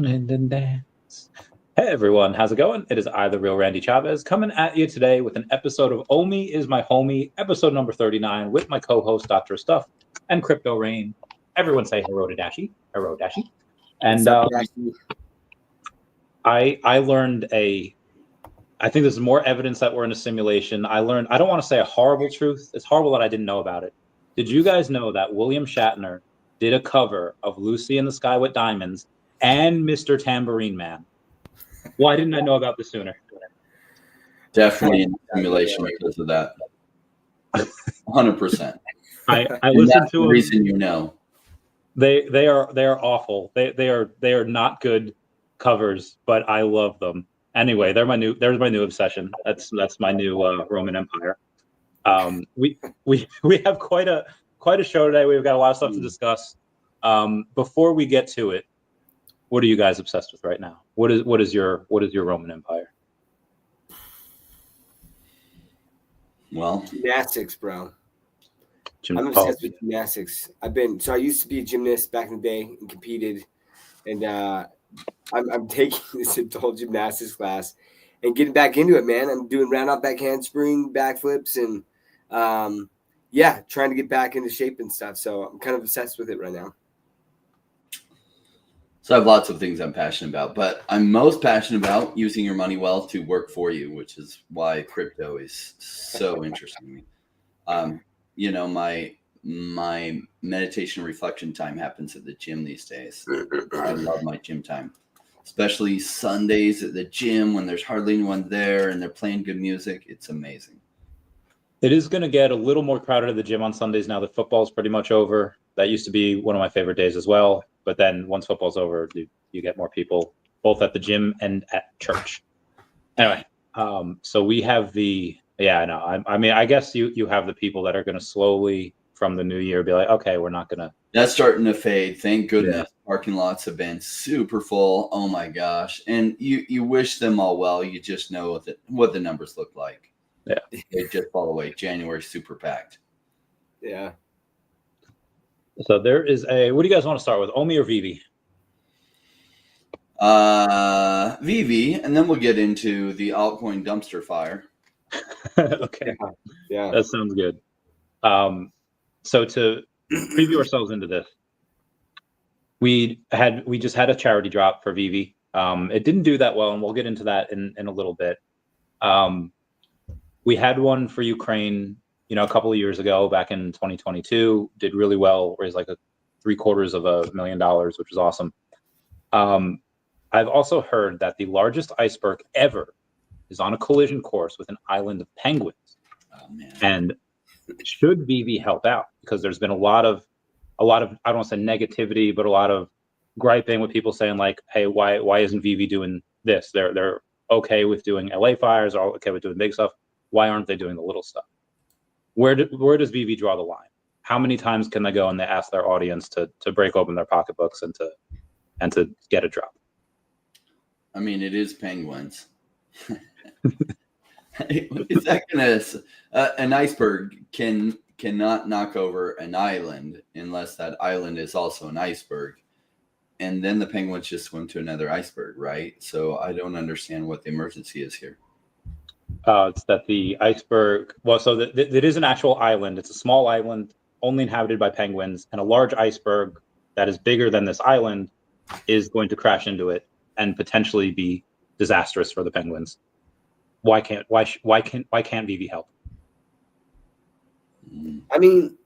on in the dance. Hey everyone, how's it going? It is I, the real Randy Chavez, coming at you today with an episode of OMI is My Homie, episode number 39, with my co-host Dr. Stuff and Crypto Rain. Everyone say hello to Dashi. Hello, Dashi. And I learned I think this is more evidence that we're in a simulation. I don't want to say a horrible truth. It's horrible that I didn't know about it. Did you guys know that William Shatner did a cover of Lucy in the Sky with Diamonds and Mr. Tambourine Man? Why didn't I know about this sooner? Definitely in simulation because of that. 100%. I listened to the reason you know. They are awful. They are not good covers, but I love them. Anyway, there's my new obsession. That's my new Roman Empire. We have quite a show today. We've got a lot of stuff to discuss. Before we get to it, what are you guys obsessed with right now? What is your Roman Empire? Well, gymnastics, bro. I'm obsessed with gymnastics. I used to be a gymnast back in the day and competed, and I'm taking this adult gymnastics class and getting back into it, man. I'm doing round off back handspring, backflips, and trying to get back into shape and stuff. So I'm kind of obsessed with it right now. So I have lots of things I'm passionate about, but I'm most passionate about using your money well to work for you, which is why crypto is so interesting to me. My meditation reflection time happens at the gym these days. I love my gym time, especially Sundays at the gym when there's hardly anyone there and they're playing good music. It's amazing. It is going to get a little more crowded at the gym on Sundays now that football's pretty much over. That used to be one of my favorite days as well. But then once football's over, you get more people both at the gym and at church. Anyway, so we have I guess you have the people that are going to slowly from the new year be like, okay, we're not going to. That's starting to fade. Thank goodness. Yeah. Parking lots have been super full. Oh my gosh. And you wish them all well. You just know what the numbers look like. Yeah. They just fall away. January super packed. Yeah. So there is what do you guys want to start with, OMI or VV? VV, and then we'll get into the altcoin dumpster fire. Okay. Yeah. That sounds good. So to preview ourselves into this, we just had a charity drop for VV. It didn't do that well, and we'll get into that in a little bit. We had one for Ukraine, a couple of years ago, back in 2022, did really well, raised like $750,000, which was awesome. I've also heard that the largest iceberg ever is on a collision course with an island of penguins. Oh, man. And should VV help out? Because there's been a lot of I don't want to say negativity, but a lot of griping with people saying like, hey, why isn't VV doing this? They're okay with doing LA fires, or okay with doing big stuff. Why aren't they doing the little stuff? Where does VV draw the line? How many times can they go and they ask their audience to break open their pocketbooks and to get a drop? I mean, it is penguins. Is that gonna an iceberg cannot knock over an island unless that island is also an iceberg, and then the penguins just swim to another iceberg, right? So I don't understand what the emergency is here. It's that the iceberg. Well, so it is an actual island. It's a small island only inhabited by penguins, and a large iceberg that is bigger than this island is going to crash into it and potentially be disastrous for the penguins. Why can't VV help? I mean,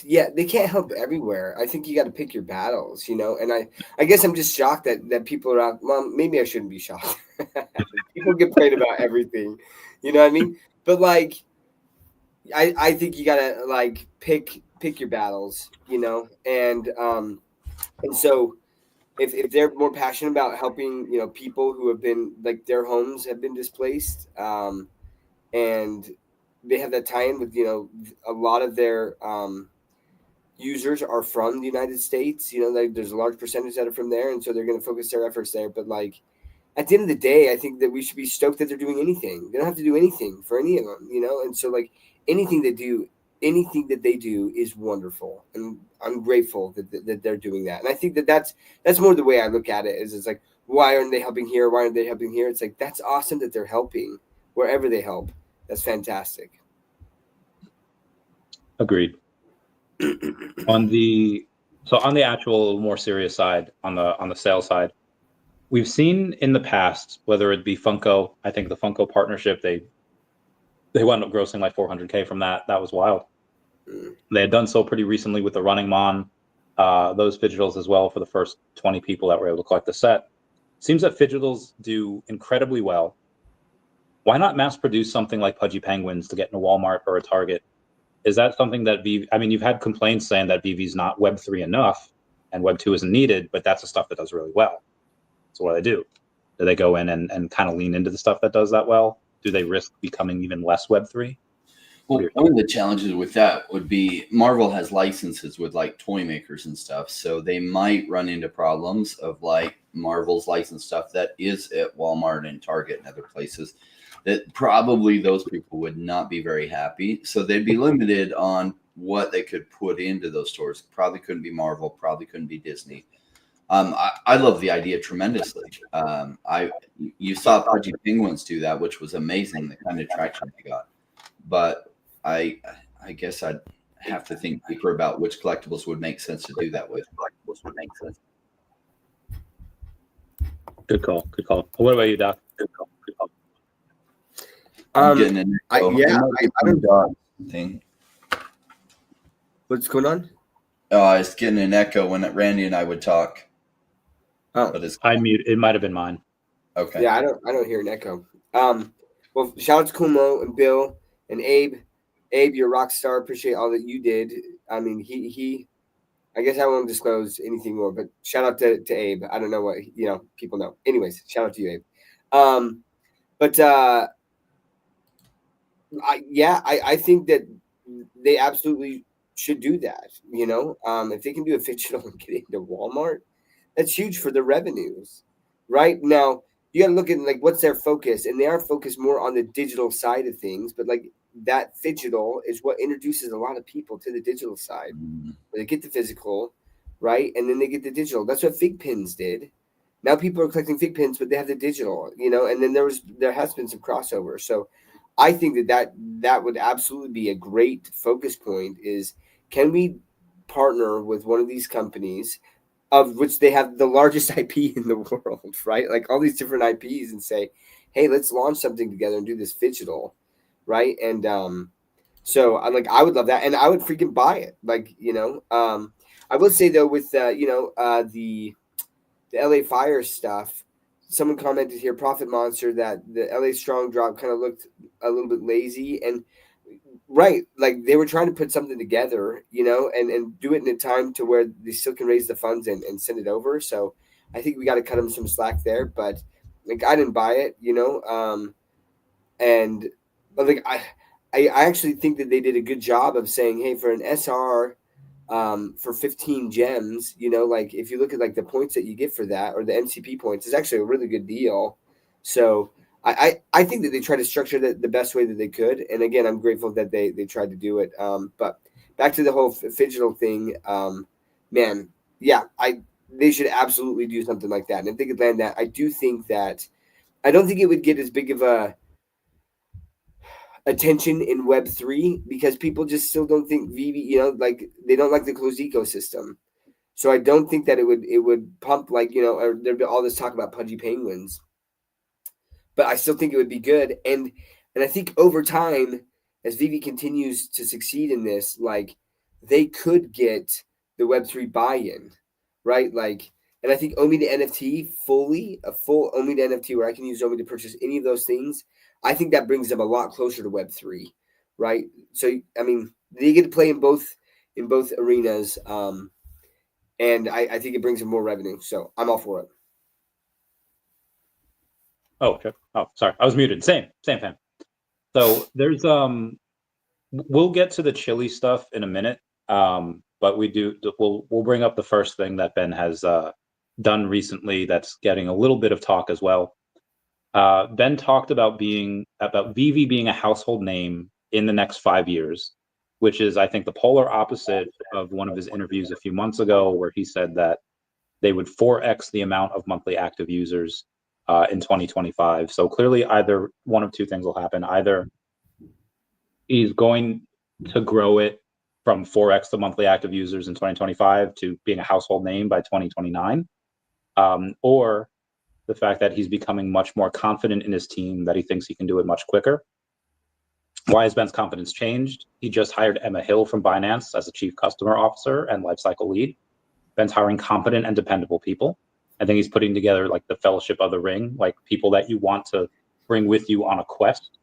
yeah, they can't help everywhere. I think you got to pick your battles, and I guess I'm just shocked that people are out. Well, maybe I shouldn't be shocked. People get played about everything, you know what I mean? But like, I think you got to like pick your battles, and so if they're more passionate about helping, people who have been like their homes have been displaced, and they have that tie-in with, a lot of their users are from the United States. There's a large percentage that are from there, and so they're going to focus their efforts there. But like at the end of the day, I think that we should be stoked that they're doing anything. They don't have to do anything for any of them, and so like anything they do anything that they do is wonderful, and I'm grateful that they're doing that. And I think that's more the way I look at it. Is it's like, why aren't they helping here? Why aren't they helping here? It's like, that's awesome that they're helping wherever they help. That's fantastic. Agreed. On the actual more serious side, on the sales side, we've seen in the past, whether it be Funko, I think the Funko partnership, they wound up grossing like $400K from that. That was wild. They had done so pretty recently with the Running Mon, those Fidgetals as well, for the first 20 people that were able to collect the set. Seems that Fidgetals do incredibly well. Why not mass produce something like Pudgy Penguins to get in a Walmart or a Target? Is that something that I mean, you've had complaints saying that VV's not Web3 enough and Web2 isn't needed, but that's the stuff that does really well. So what do they do? Do they go in and kind of lean into the stuff that does that well? Do they risk becoming even less Web3? Well, one of the challenges with that would be Marvel has licenses with like toy makers and stuff. So they might run into problems of like Marvel's licensed stuff that is at Walmart and Target and other places that probably those people would not be very happy. So they'd be limited on what they could put into those stores. Probably couldn't be Marvel, probably couldn't be Disney. I love the idea tremendously. You saw Pudgy Penguins do that, which was amazing, the kind of traction they got. But I guess I'd have to think deeper about which collectibles would make sense to do that with. Good call. What about you, Doc? I'm getting an echo. I don't thing. What's going on? Oh, it's getting an echo when Randy and I would talk. Oh, but I mute. It might have been mine. Okay. Yeah, I don't hear an echo. Well, shout out to Kumo and Bill and Abe. Abe, you're a rock star. Appreciate all that you did. I mean, he I guess I won't disclose anything more, but shout out to Abe. I don't know what people know. Anyways, shout out to you, Abe. I think that they absolutely should do that. If they can do a fictional and get into Walmart, that's huge for the revenues. Right now, you got to look at like what's their focus, and they are focused more on the digital side of things. But like that digital is what introduces a lot of people to the digital side. They get the physical, right, and then they get the digital. That's what Fig Pins did. Now people are collecting Fig Pins, but they have the digital, And then there has been some crossover. So I think that would absolutely be a great focus point. Is can we partner with one of these companies, of which they have the largest IP in the world, right? Like all these different IPs, and say, hey, let's launch something together and do this digital, right? And so I would love that, and I would freaking buy it. I would say though, with the LA Fire stuff, someone commented here, Profit Monster, that the LA Strong drop kind of looked a little bit lazy, and right, like they were trying to put something together, and do it in a time to where they still can raise the funds and send it over. So I think we got to cut them some slack there, but like I didn't buy it, but like I actually think that they did a good job of saying, hey, for an SR, for 15 gems, like if you look at like the points that you get for that, or the MCP points, it's actually a really good deal. So I think that they tried to structure that the best way that they could. And again, I'm grateful that they tried to do it. But back to the whole digital thing, man, yeah, they should absolutely do something like that. And if they could land that, I don't think it would get as big of a attention in Web3 because people just still don't think VV, like they don't like the closed ecosystem. So I don't think that it would pump like, or there'd be all this talk about Pudgy Penguins. But I still think it would be good. And I think over time, as VV continues to succeed in this, like they could get the Web3 buy-in, right? Like, and I think OMI the NFT a full OMI the NFT where I can use OMI to purchase any of those things, I think that brings them a lot closer to Web3, right? So, I mean, they get to play in both arenas, and I think it brings them more revenue. So I'm all for it. Oh, okay. Oh, sorry, I was muted. Same fam. So there's we'll get to the chili stuff in a minute, but we'll bring up the first thing that Ben has done recently that's getting a little bit of talk as well. Ben talked about VV being a household name in the next 5 years, which is, I think, the polar opposite of one of his interviews a few months ago, where he said that they would 4x the amount of monthly active users in 2025. So clearly, either one of two things will happen. Either he's going to grow it from 4x the monthly active users in 2025 to being a household name by 2029, or the fact that he's becoming much more confident in his team, that he thinks he can do it much quicker. Why has Ben's confidence changed? He just hired Emma Hill from Binance as a chief customer officer and lifecycle lead. Ben's hiring competent and dependable people. I think he's putting together like the Fellowship of the Ring, like people that you want to bring with you on a quest.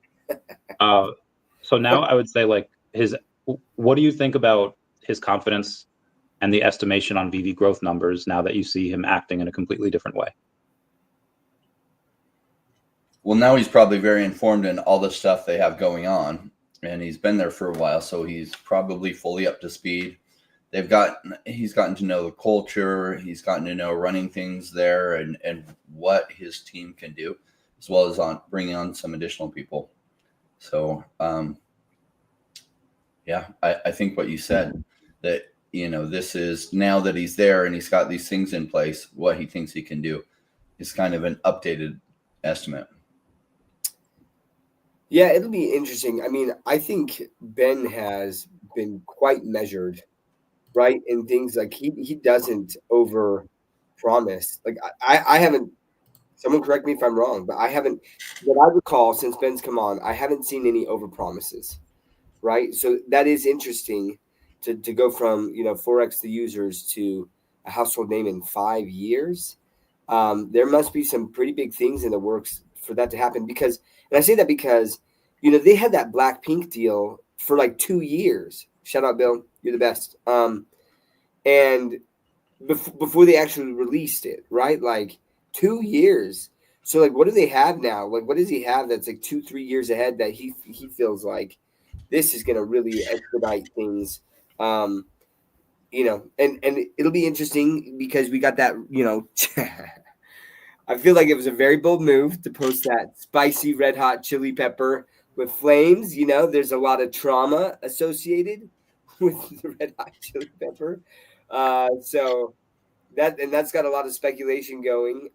So now I would say, like, what do you think about his confidence and the estimation on VV growth numbers now that you see him acting in a completely different way? Well, now he's probably very informed in all the stuff they have going on, and he's been there for a while, so he's probably fully up to speed. He's gotten to know the culture, he's gotten to know running things there, and what his team can do, as well as on bringing on some additional people. So, yeah, I think what you said, that, you know, this is, now that he's there and he's got these things in place, what he thinks he can do is kind of an updated estimate. Yeah, it'll be interesting. I mean, I think Ben has been quite measured, right? In things like he doesn't over promise. Like I haven't, someone correct me if I'm wrong, but I haven't, that I recall since Ben's come on, I haven't seen any over promises, right? So that is interesting to go from, you know, 4x the users to a household name in 5 years. There must be some pretty big things in the works for that to happen, because, and I say that because, you know, they had that Blackpink deal for like 2 years. Shout out, Bill. You're the best. And before they actually released it, right? Like 2 years. So like, what do they have now? Like, what does he have that's like 2-3 years ahead that he feels like this is going to really expedite things? You know, and it'll be interesting because we got that, you know, I feel like it was a very bold move to post that spicy red hot chili pepper with flames. You know, there's a lot of trauma associated with the red hot chili pepper. So that's got a lot of speculation going.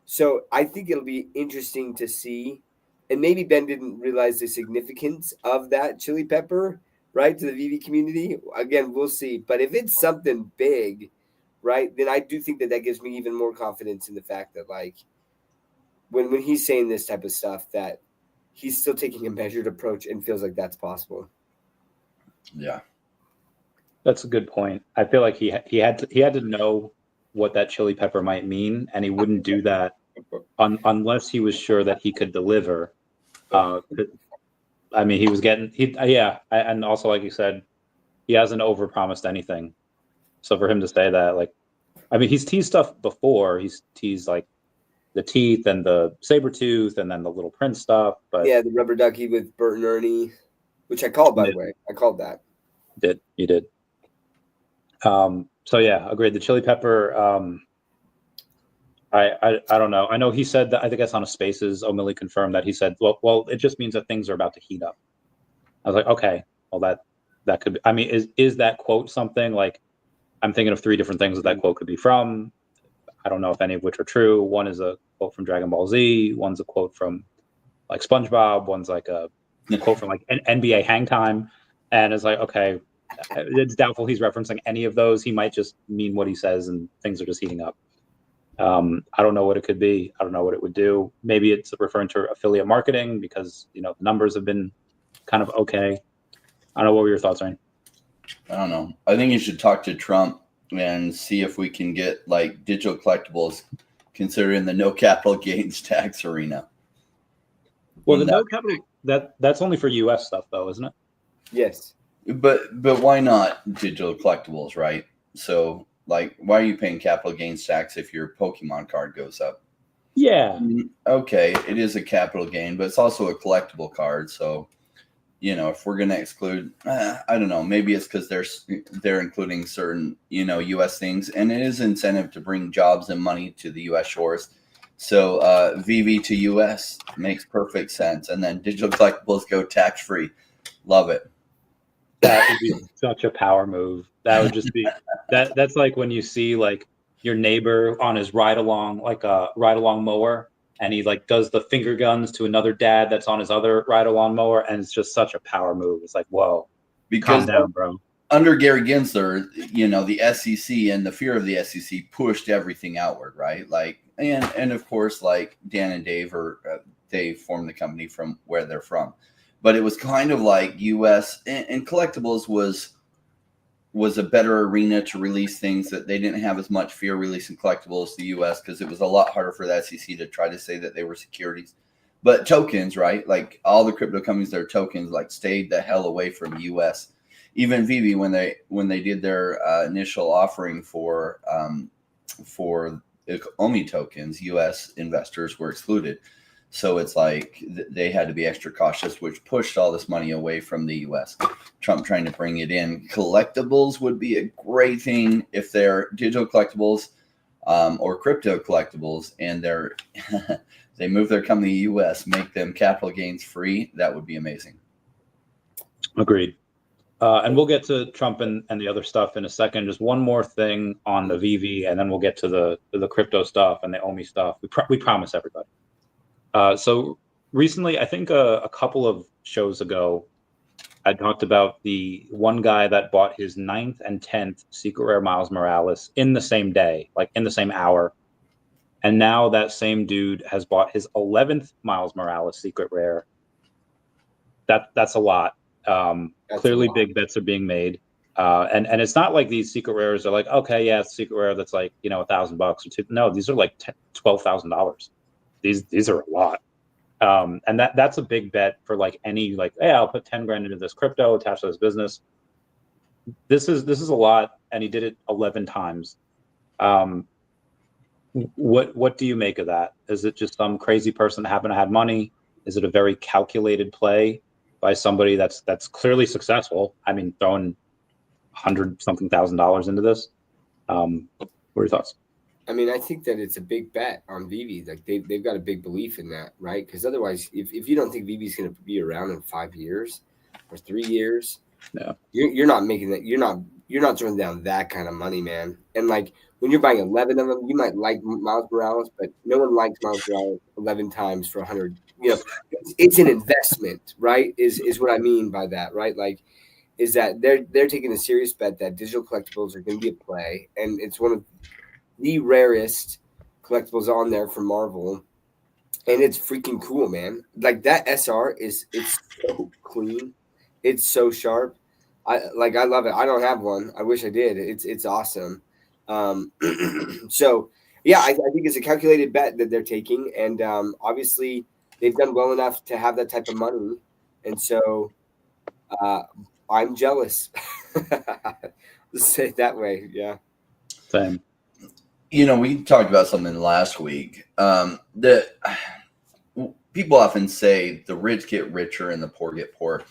So I think it'll be interesting to see. And maybe Ben didn't realize the significance of that chili pepper, right, to the VV community. Again, we'll see. But if it's something big, right, then I do think that gives me even more confidence in the fact that, like, when he's saying this type of stuff, that he's still taking a measured approach and feels like that's possible. Yeah, that's a good point. I feel like he had to know what that chili pepper might mean, and he wouldn't do that unless he was sure that he could deliver. I mean, he was getting and also, like you said, he hasn't overpromised anything. So for him to say that, like, I mean, he's teased stuff before. He's teased like the teeth and the saber tooth and then the little prince stuff. But yeah, the rubber ducky with Bert and Ernie, which I called, by the way. I called that. You did. So yeah, agreed. The chili pepper. I don't know. I know he said that. I think that's on a Spaces. O'Malley confirmed that he said, well, it just means that things are about to heat up. I was like, okay, well that could be. I mean, is that quote something like? I'm thinking of 3 different things that quote could be from. I don't know if any of which are true. One is a quote from Dragon Ball Z. One's a quote from like SpongeBob. One's like a quote from like NBA Hang Time. And it's like, okay, it's doubtful he's referencing any of those. He might just mean what he says and things are just heating up. I don't know what it could be. I don't know what it would do. Maybe it's referring to affiliate marketing because, you know, the numbers have been kind of okay. I don't know. What were your thoughts, Ryan? I don't know. I think you should talk to Trump and see if we can get like digital collectibles considering the no capital gains tax arena. Well, the no capital that's only for US stuff though, isn't it? Yes. But why not digital collectibles, right? So like, why are you paying capital gains tax if your Pokemon card goes up? Yeah. Okay, it is a capital gain, but it's also a collectible card. So, you know, if we're going to exclude, I don't know, maybe it's because they're including certain, you know, U.S. things, and it is incentive to bring jobs and money to the U.S. shores. So VV to U.S. makes perfect sense, and then digital collectibles go tax free. Love it. That would be such a power move. That would just be that's like when you see like your neighbor on his ride along, like a ride along mower, and he like does the finger guns to another dad that's on his other ride along mower, and it's just such a power move. It's like, whoa, Because calm down, bro. under Gary Gensler, the SEC and the fear of the SEC pushed everything outward, right? Like, and of course, like Dan and Dave they formed the company from where they're from, but it was kind of like U.S. and collectibles was a better arena to release things that they didn't have as much fear releasing collectibles to the U.S. because it was a lot harder for the SEC to try to say that they were securities. But tokens, right? Like all the crypto companies that are tokens, like stayed the hell away from U.S. Even Vivi, when they did their initial offering for OMI tokens, U.S. investors were excluded. So it's like they had to be extra cautious, which pushed all this money away from the U.S. Trump trying to bring it in. Collectibles would be a great thing if they're digital collectibles or crypto collectibles, and they move their company to the U.S., make them capital gains free. That would be amazing. Agreed. And we'll get to Trump and the other stuff in a second. Just one more thing on the VV, and then we'll get to the crypto stuff and the OMI stuff. We promise everybody. So recently, I think a couple of shows ago, I talked about the one guy that bought his 9th and 10th secret rare Miles Morales in the same day, like in the same hour. And now that same dude has bought his 11th Miles Morales secret rare. That's a lot. Clearly big bets are being made. And it's not like these secret rares are like, okay, yeah, it's a secret rare that's like, $1,000 or $2,000. No, these are like $12,000. These are a lot. And that's a big bet for like any, like, hey, I'll put 10 grand into this crypto attached to this business. This is a lot. And he did it 11 times. What do you make of that? Is it just some crazy person that happened to have money? Is it a very calculated play by somebody that's clearly successful? I mean, throwing $100-something thousand into this. What are your thoughts? I mean, I think that it's a big bet on Vivi. Like they've got a big belief in that, right? Because otherwise, if you don't think Vivi's going to be around in 5 years or 3 years, no, you're not making that. You're not throwing down that kind of money, man. And like when you're buying 11 of them, you might like Miles Morales, but no one likes Miles Morales 11 times for 100. It's an investment, right? Is what I mean by that, right? Like, is that they're taking a serious bet that digital collectibles are going to be a play, and it's one of the rarest collectibles on there from Marvel, and it's freaking cool, man. Like that SR it's so clean, it's so sharp. I love it. I don't have one. I wish I did. It's awesome. So yeah, I think it's a calculated bet that they're taking, and obviously they've done well enough to have that type of money, and so I'm jealous. Let's say it that way. Yeah. Same. We talked about something last week that people often say the rich get richer and the poor get poorer.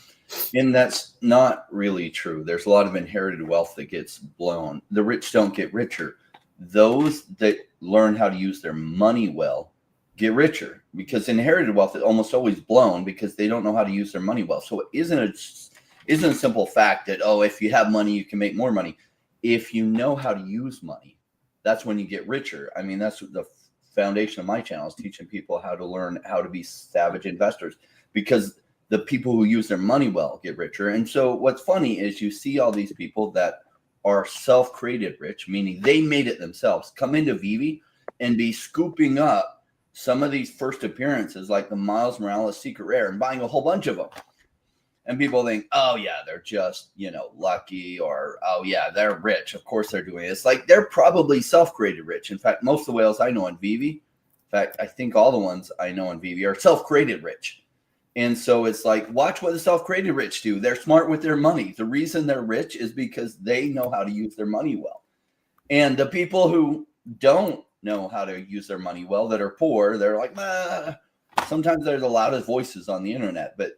And that's not really true. There's a lot of inherited wealth that gets blown. The rich don't get richer. Those that learn how to use their money well get richer, because inherited wealth is almost always blown because they don't know how to use their money well. So it isn't a simple fact that, if you have money, you can make more money. If you know how to use money, that's when you get richer. I mean, that's the foundation of my channel, is teaching people how to learn how to be savage investors, because the people who use their money well get richer. And so what's funny is you see all these people that are self-created rich, meaning they made it themselves, come into Vivi and be scooping up some of these first appearances like the Miles Morales secret rare and buying a whole bunch of them. And people think, oh yeah, they're just, lucky, or, oh yeah, they're rich. Of course they're doing it. It's like they're probably self-created rich. In fact, most of the whales I know in Vivi, in fact, I think all the ones I know in Vivi are self-created rich. And so it's like, watch what the self-created rich do. They're smart with their money. The reason they're rich is because they know how to use their money well. And the people who don't know how to use their money well, that are poor, they're like, sometimes they're the loudest voices on the internet, but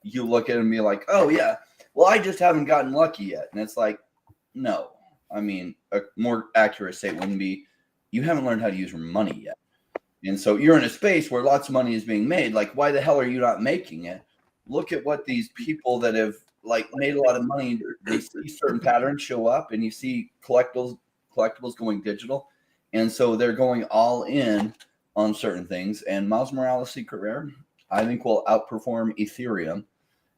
you look at them and be like, oh yeah, well, I just haven't gotten lucky yet. And it's like, no. I mean, a more accurate statement wouldn't be, you haven't learned how to use your money yet. And so you're in a space where lots of money is being made. Like, why the hell are you not making it? Look at what these people that have like made a lot of money, they see certain patterns show up, and you see collectibles going digital, and so they're going all in on certain things. And Miles Morales' Secret Rare, I think, will outperform Ethereum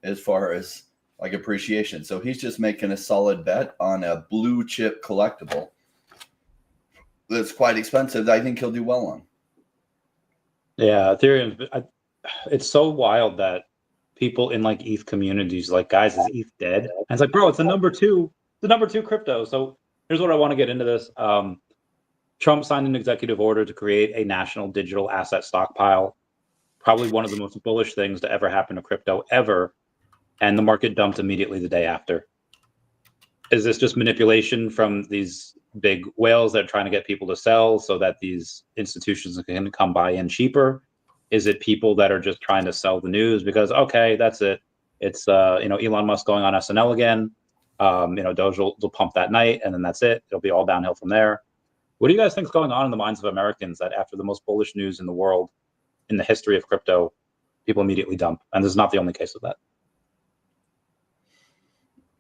as far as like appreciation. So he's just making a solid bet on a blue chip collectible that's quite expensive that I think he'll do well on. Yeah, Ethereum. It's so wild that people in like ETH communities, like, guys, is ETH dead? And it's like, bro, it's the number two crypto. So here's what I want to get into this. Trump signed an executive order to create a national digital asset stockpile. Probably one of the most bullish things to ever happen to crypto ever. And the market dumped immediately the day after. Is this just manipulation from these big whales that are trying to get people to sell so that these institutions can come buy in cheaper? Is it people that are just trying to sell the news because, okay, that's it. It's Elon Musk going on SNL again. Doge will pump that night, and then that's it. It'll be all downhill from there. What do you guys think is going on in the minds of Americans that after the most bullish news in the world, in the history of crypto, people immediately dump? And this is not the only case of that.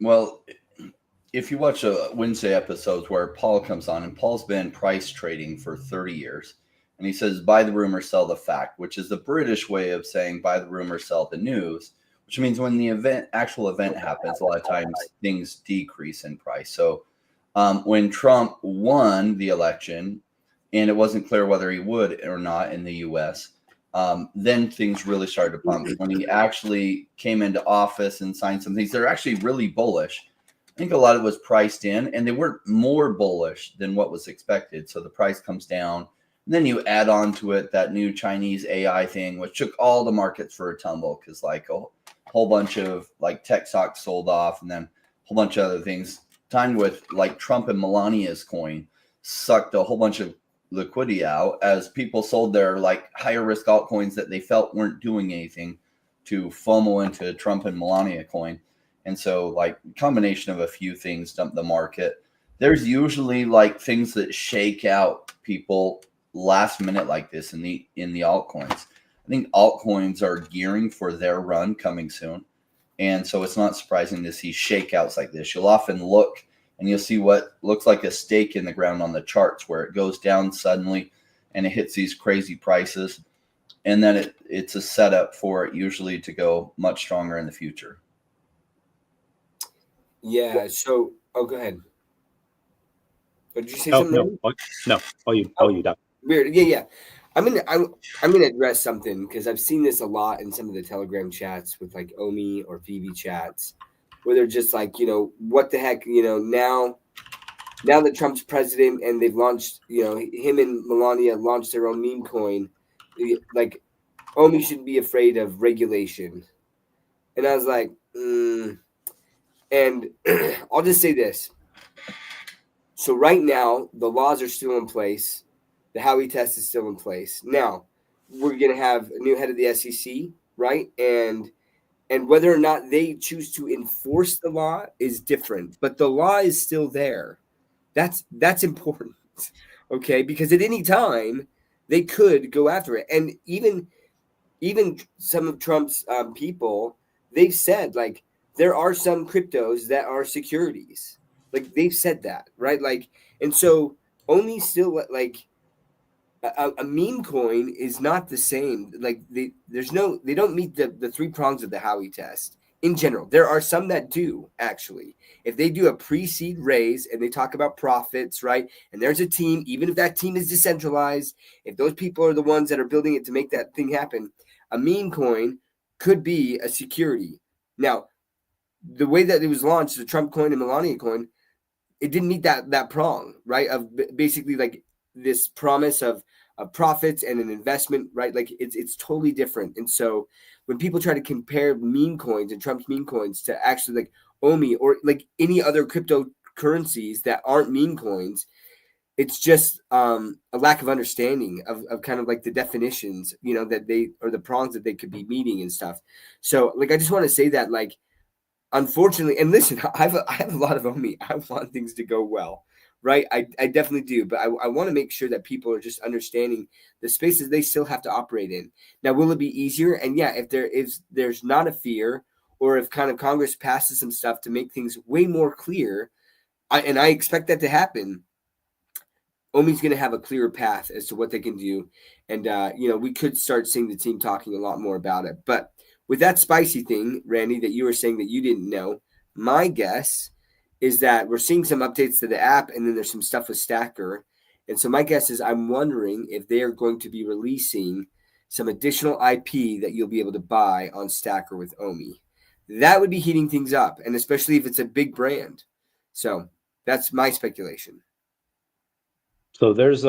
Well, if you watch Wednesday episodes where Paul comes on, and Paul's been price trading for 30 years, and he says, buy the rumor, sell the fact, which is the British way of saying buy the rumor, sell the news, which means when the actual event happens, a lot of times things decrease in price. So when Trump won the election, and it wasn't clear whether he would or not in the U.S., then things really started to pump. When he actually came into office and signed some things, they're actually really bullish. I think a lot of it was priced in, and they weren't more bullish than what was expected. So the price comes down. And then you add on to it that new Chinese AI thing, which took all the markets for a tumble because like a whole bunch of like tech stocks sold off, and then a whole bunch of other things timed with like Trump and Melania's coin sucked a whole bunch of liquidity out as people sold their like higher risk altcoins that they felt weren't doing anything to FOMO into Trump and Melania coin. And so like combination of a few things dumped the market. There's usually like things that shake out people last minute like this in the altcoins. I think altcoins are gearing for their run coming soon. And so it's not surprising to see shakeouts like this. You'll often look and you'll see what looks like a stake in the ground on the charts where it goes down suddenly and it hits these crazy prices. And then it's a setup for it usually to go much stronger in the future. Yeah. So, go ahead. Did you say something? No. You, Doc. Weird. Yeah. I'm gonna address something because I've seen this a lot in some of the Telegram chats with like OMI or VV chats, where they're just like, what the heck, now that Trump's president and they've launched, him and Melania launched their own meme coin, like OMI shouldn't be afraid of regulation. And I was like, and I'll just say this. So right now, the laws are still in place. The Howey test is still in place. Now, we're going to have a new head of the SEC, right? And whether or not they choose to enforce the law is different. But the law is still there. That's important, okay? Because at any time, they could go after it. And even some of Trump's people, they've said, like, there are some cryptos that are securities. Like, they've said that, right? Like, and so only still, like, a meme coin is not the same. Like, they don't meet the three prongs of the Howey test in general. There are some that do, actually. If they do a pre-seed raise and they talk about profits, right? And there's a team, even if that team is decentralized, if those people are the ones that are building it to make that thing happen, a meme coin could be a security. Now, the way that it was launched, the Trump coin and Melania coin, it didn't meet that prong, right? Of basically like this promise of profits and an investment, right? Like it's totally different. And so when people try to compare meme coins and Trump's meme coins to actually like OMI or like any other cryptocurrencies that aren't meme coins, it's just a lack of understanding of kind of like the definitions, that they or the prongs that they could be meeting and stuff. So like I just want to say that, like, unfortunately, and listen, I have a lot of OMI. I want things to go well, right? I definitely do, but I want to make sure that people are just understanding the spaces they still have to operate in. Now, will it be easier? And yeah, if there's not a fear or if kind of Congress passes some stuff to make things way more clear, and I expect that to happen, OMI's going to have a clearer path as to what they can do. And, we could start seeing the team talking a lot more about it. But with that spicy thing, Randy, that you were saying that you didn't know, my guess is that we're seeing some updates to the app, and then there's some stuff with Stacker. And so my guess is I'm wondering if they are going to be releasing some additional IP that you'll be able to buy on Stacker with OMI. That would be heating things up, and especially if it's a big brand. So that's my speculation. So there's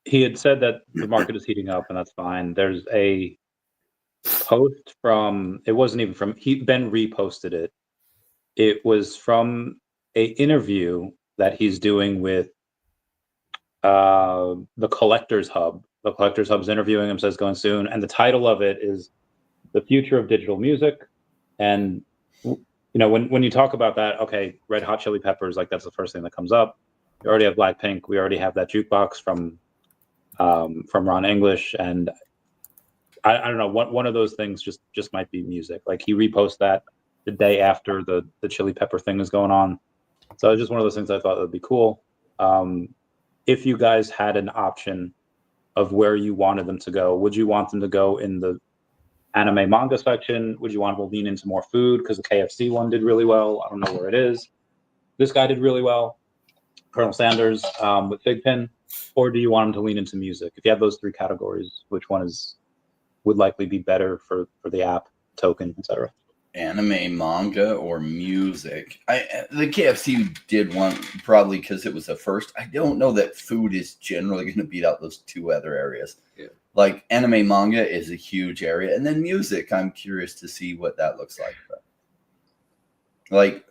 he had said that the market is heating up, and that's fine. There's a post from, it wasn't even from, Ben reposted it. It was from a interview that he's doing with the Collectors Hub. The Collectors Hub's interviewing him, says going soon, and the title of it is "The Future of Digital Music." And when you talk about that, okay, Red Hot Chili Peppers, like that's the first thing that comes up. We already have Blackpink. We already have that jukebox from Ron English, and I don't know, one of those things just might be music. Like he reposts that the day after the Chili Pepper thing is going on. So it's just one of those things I thought would be cool. If you guys had an option of where you wanted them to go, would you want them to go in the anime manga section? Would you want them to lean into more food? Because the KFC one did really well. I don't know where it is. This guy did really well. Colonel Sanders with Figpin. Or do you want them to lean into music? If you have those three categories, which one would likely be better for the app, token, etc.? Anime, manga, or music? The KFC did one probably because it was the first. I don't know that food is generally going to beat out those two other areas. Yeah. Like anime, manga is a huge area, and then music. I'm curious to see what that looks like. Like,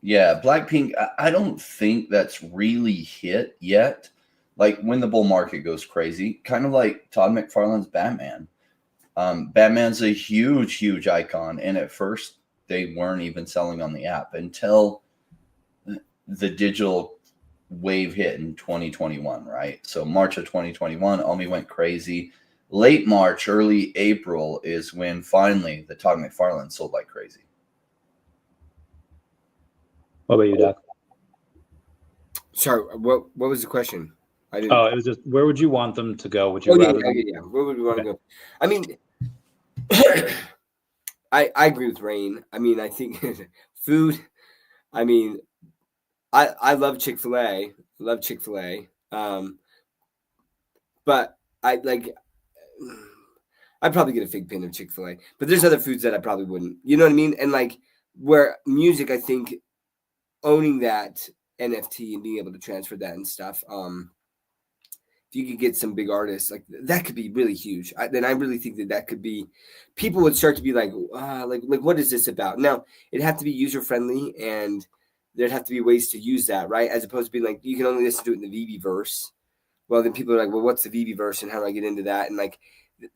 yeah, Blackpink. I don't think that's really hit yet. Like when the bull market goes crazy, kind of like Todd McFarlane's Batman. Batman's a huge icon, and at first they weren't even selling on the app until the digital wave hit in 2021, right? So March of 2021, OMI went crazy. Late March, early April is when finally the Todd McFarlane sold like crazy. What about you, Doc? Sorry, what was the question? I didn't. Oh, it was just, where would you want them to go? Would you rather? Yeah. Where would we want to go? I mean, I agree with Rain. I mean, I think food. I mean, I love Chick-fil-A. Love Chick-fil-A. But I'd probably get a fig pin of Chick-fil-A. But there's other foods that I probably wouldn't. You know what I mean? And like where music, I think owning that NFT and being able to transfer that and stuff. If you could get some big artists, like that could be really huge. Then I really think that could be, people would start to be like what is this about? Now it'd have to be user friendly, and there'd have to be ways to use that, right? As opposed to being like, you can only listen to it in the VB verse. Well, then people are like, well, what's the VB verse and how do I get into that? And like,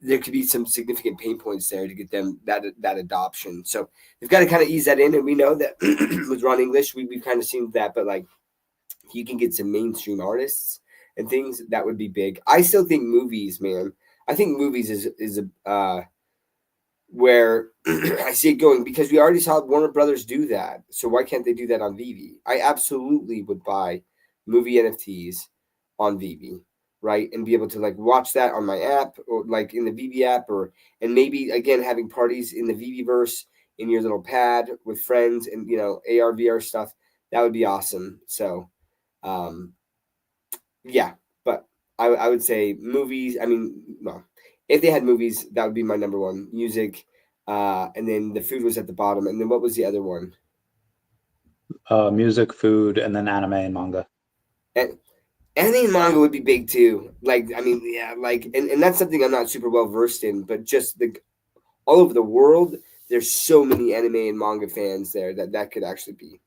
there could be some significant pain points there to get them that adoption. So they've got to kind of ease that in. And we know that with Ron English, we've kind of seen that, but like, if you can get some mainstream artists and things, that would be big. I still think movies, man. I think movies is where I see it going, because we already saw Warner Brothers do that. So why can't they do that on VV? I absolutely would buy movie NFTs on VV, right? And be able to like watch that on my app, or like in the VV app, and maybe again having parties in the VV verse in your little pad with friends and AR VR stuff. That would be awesome. So yeah, but I would say movies. I mean, well, if they had movies, that would be my number one. Music, and then the food was at the bottom. And then what was the other one? Music, food, and then anime and manga. And anime and manga would be big too. Like, I mean, yeah, like, and that's something I'm not super well versed in, but just all over the world, there's so many anime and manga fans there that could actually be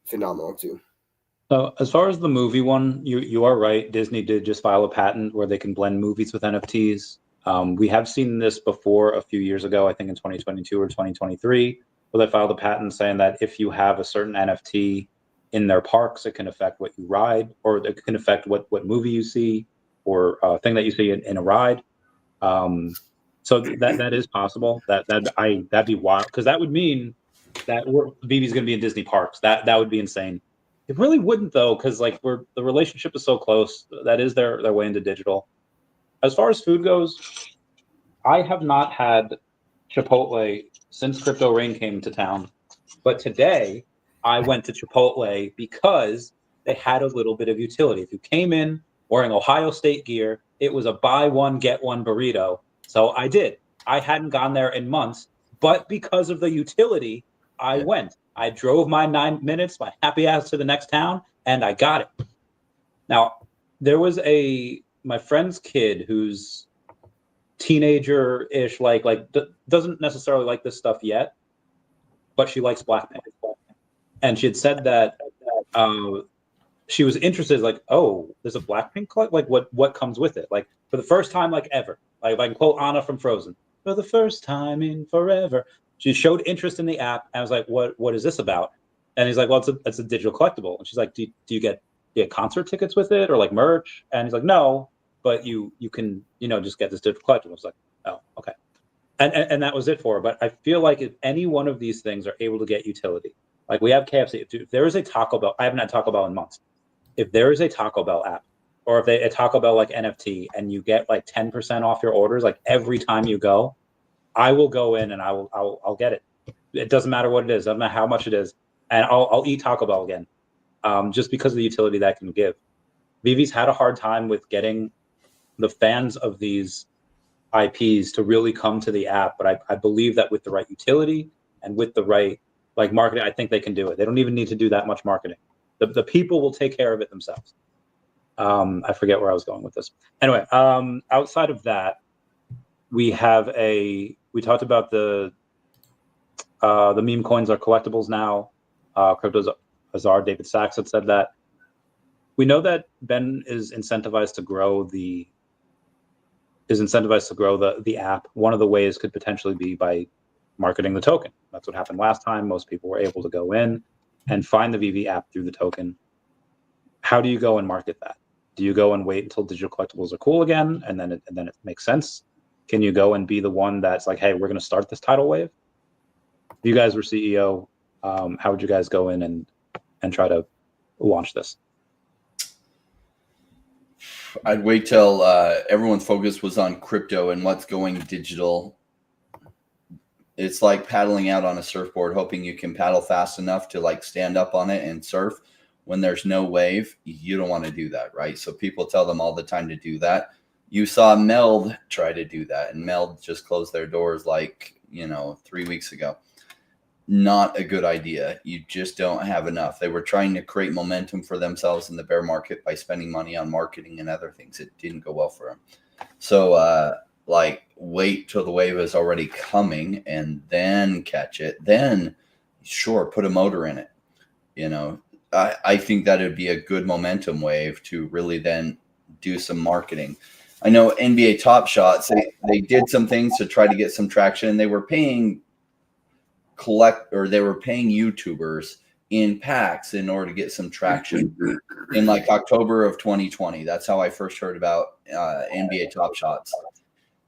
phenomenal too. So as far as the movie one, you are right. Disney did just file a patent where they can blend movies with NFTs. We have seen this before a few years ago, I think in 2022 or 2023, where they filed a patent saying that if you have a certain NFT in their parks, it can affect what you ride, or it can affect what movie you see, or thing that you see in a ride. So that is possible. That'd be wild, because that would mean that VV's going to be in Disney parks. That would be insane. It really wouldn't though, because like the relationship is so close. That is their way into digital. As far as food goes, I have not had Chipotle since Crypto Rain came to town. But today I went to Chipotle because they had a little bit of utility. If you came in wearing Ohio State gear, it was a buy one, get one burrito. So I did. I hadn't gone there in months, but because of the utility, I went. I drove my 9 minutes, my happy ass to the next town, and I got it. Now, there was my friend's kid who's teenager-ish, doesn't necessarily like this stuff yet, but she likes Blackpink. And she had said that she was interested, like, oh, there's a Blackpink collect? Like, what comes with it? Like, for the first time, like, ever. Like, if I can quote Anna from Frozen, for the first time in forever. She showed interest in the app, and I was like, what is this about? And he's like, well, it's a digital collectible. And she's like, do you get concert tickets with it, or like merch? And he's like, no, but you can, just get this digital collectible. I was like, oh, okay. And that was it for her. But I feel like if any one of these things are able to get utility, like we have KFC, if there is a Taco Bell, I haven't had Taco Bell in months. If there is a Taco Bell app, or if a Taco Bell like NFT, and you get like 10% off your orders, like every time you go, I will go in and I'll get it. It doesn't matter what it is, doesn't matter how much it is, and I'll eat Taco Bell again, just because of the utility that can give. VV's had a hard time with getting the fans of these IPs to really come to the app, but I believe that with the right utility and with the right like marketing, I think they can do it. They don't even need to do that much marketing. The people will take care of it themselves. I forget where I was going with this. Anyway, outside of that, we talked about the meme coins are collectibles now. Crypto's Azar, David Sachs had said that. We know that Ben is incentivized to grow the app. One of the ways could potentially be by marketing the token. That's what happened last time. Most people were able to go in and find the VV app through the token. How do you go and market that? Do you go and wait until digital collectibles are cool again, and then it makes sense? Can you go and be the one that's like, hey, we're going to start this tidal wave? If you guys were CEO, how would you guys go in and try to launch this? I'd wait till everyone's focus was on crypto and what's going digital. It's like paddling out on a surfboard, hoping you can paddle fast enough to like stand up on it and surf. When there's no wave, you don't want to do that, right? So people tell them all the time to do that. You saw Meld try to do that, and Meld just closed their doors 3 weeks ago. Not a good idea. You just don't have enough. They were trying to create momentum for themselves in the bear market by spending money on marketing and other things. It didn't go well for them. So wait till the wave is already coming and then catch it. Then sure, put a motor in it. I think that would be a good momentum wave to really then do some marketing. I know NBA Top Shots, they did some things to try to get some traction, and they were paying YouTubers in packs in order to get some traction in like October of 2020. That's how I first heard about NBA Top Shots.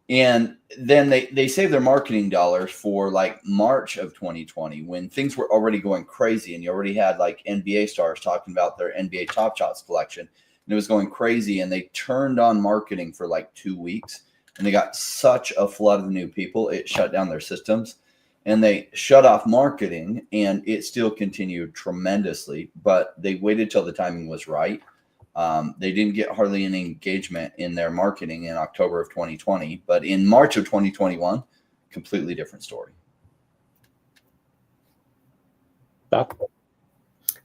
And then they saved their marketing dollars for like March of 2020, when things were already going crazy, and you already had like NBA stars talking about their NBA Top Shots collection, and it was going crazy. And they turned on marketing for like 2 weeks, and they got such a flood of new people, it shut down their systems, and they shut off marketing, and it still continued tremendously, but they waited till the timing was right. They didn't get hardly any engagement in their marketing in October of 2020, but in March of 2021, completely different story.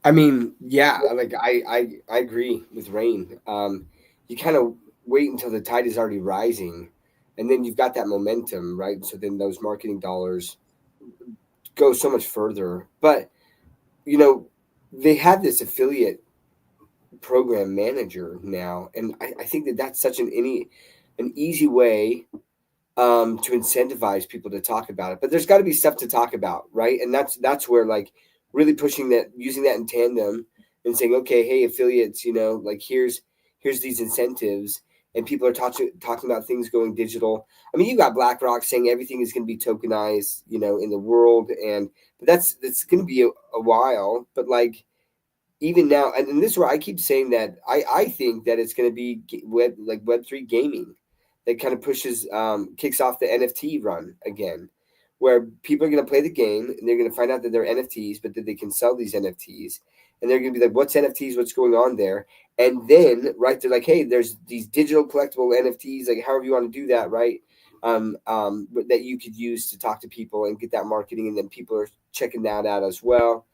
I mean, yeah, like I agree with Rain. You kind of wait until the tide is already rising, and then you've got that momentum, right? So then those marketing dollars go so much further. But they have this affiliate program manager now, and I think that's such an easy way to incentivize people to talk about it. But there's got to be stuff to talk about, right? And that's where like really pushing that, using that in tandem and saying, okay, hey, affiliates, like here's these incentives, and people are talking about things going digital. I mean, you got BlackRock saying everything is going to be tokenized, you know, in the world, but that's going to be a while. But like even now, and this is where I keep saying that I think that it's going to be Web3 gaming that kind of pushes kicks off the NFT run again, where people are going to play the game and they're going to find out that they're NFTs, but that they can sell these NFTs. And they're going to be like, what's NFTs? What's going on there? And then, right, they're like, hey, there's these digital collectible NFTs, like however you want to do that, right? That you could use to talk to people and get that marketing. And then people are checking that out as well.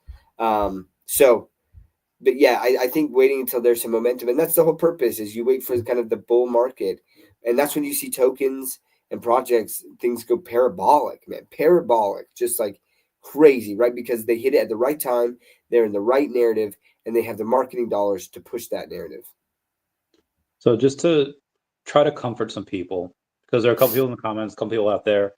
But yeah, I think waiting until there's some momentum, and that's the whole purpose, is you wait for kind of the bull market. And that's when you see tokens and projects, things go parabolic, man, parabolic, just like crazy, right? Because they hit it at the right time, they're in the right narrative, and they have the marketing dollars to push that narrative. So just to try to comfort some people, because there are a couple people in the comments, a couple people out there.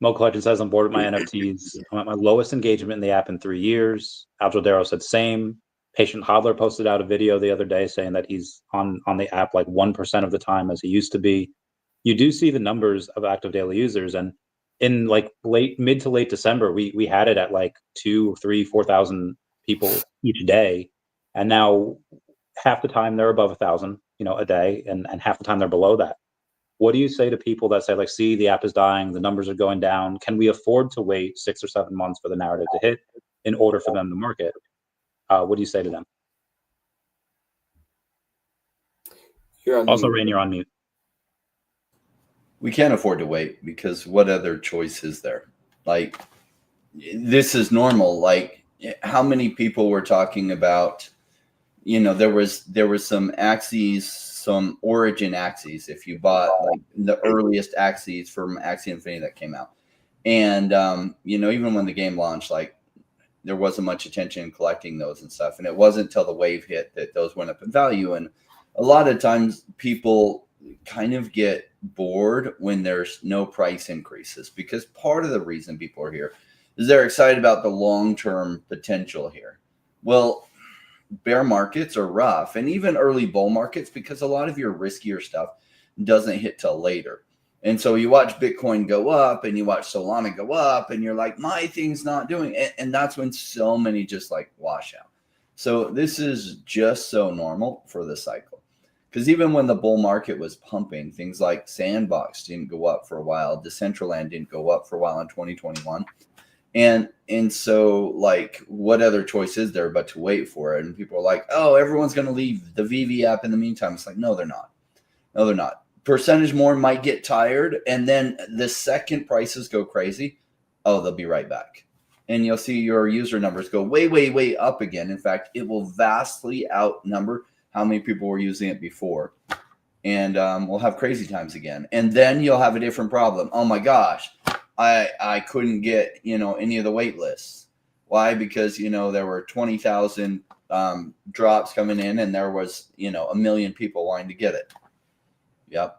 Mo Collection says, I'm bored with my NFTs. I'm at my lowest engagement in the app in 3 years. Aljo said same. Patient Hodler posted out a video the other day saying that he's on the app like 1% of the time as he used to be. You do see the numbers of active daily users, and in like mid to late December, we had it at like 2, 3, 4,000 people each day, and now half the time they're above 1,000, you know, a day, and half the time they're below that. What do you say to people that say, like, see, the app is dying, the numbers are going down? Can we afford to wait 6 or 7 months for the narrative to hit in order for them to market? What do you say to them? Also, Rain, you're on mute. We can't afford to wait, because what other choice is there? Like, this is normal. Like, how many people were talking about, you know, there was some axes, some origin axes, if you bought like the earliest axes from Axie Infinity that came out. And, you know, even when the game launched, like, there wasn't much attention in collecting those and stuff. And it wasn't until the wave hit that those went up in value. And a lot of times people kind of get bored when there's no price increases, because part of the reason people are here is they're excited about the long-term potential here. Well, bear markets are rough, and even early bull markets, because a lot of your riskier stuff doesn't hit till later. And so you watch Bitcoin go up and you watch Solana go up and you're like, my thing's not doing it. And that's when so many just like wash out. So this is just so normal for the cycle. Because even when the bull market was pumping, things like Sandbox didn't go up for a while. Decentraland didn't go up for a while in 2021. And so, like, what other choice is there but to wait for it? And people are like, oh, everyone's going to leave the VV app in the meantime. It's like, no, they're not. No, they're not. Percentage more might get tired, and then the second prices go crazy, oh, they'll be right back. And you'll see your user numbers go way, way, way up again. In fact, it will vastly outnumber how many people were using it before. And we'll have crazy times again. And then you'll have a different problem. Oh my gosh, I couldn't get, you know, any of the wait lists. Why? Because, you know, there were 20,000 drops coming in, and there was, you know, 1 million people wanting to get it. Yep.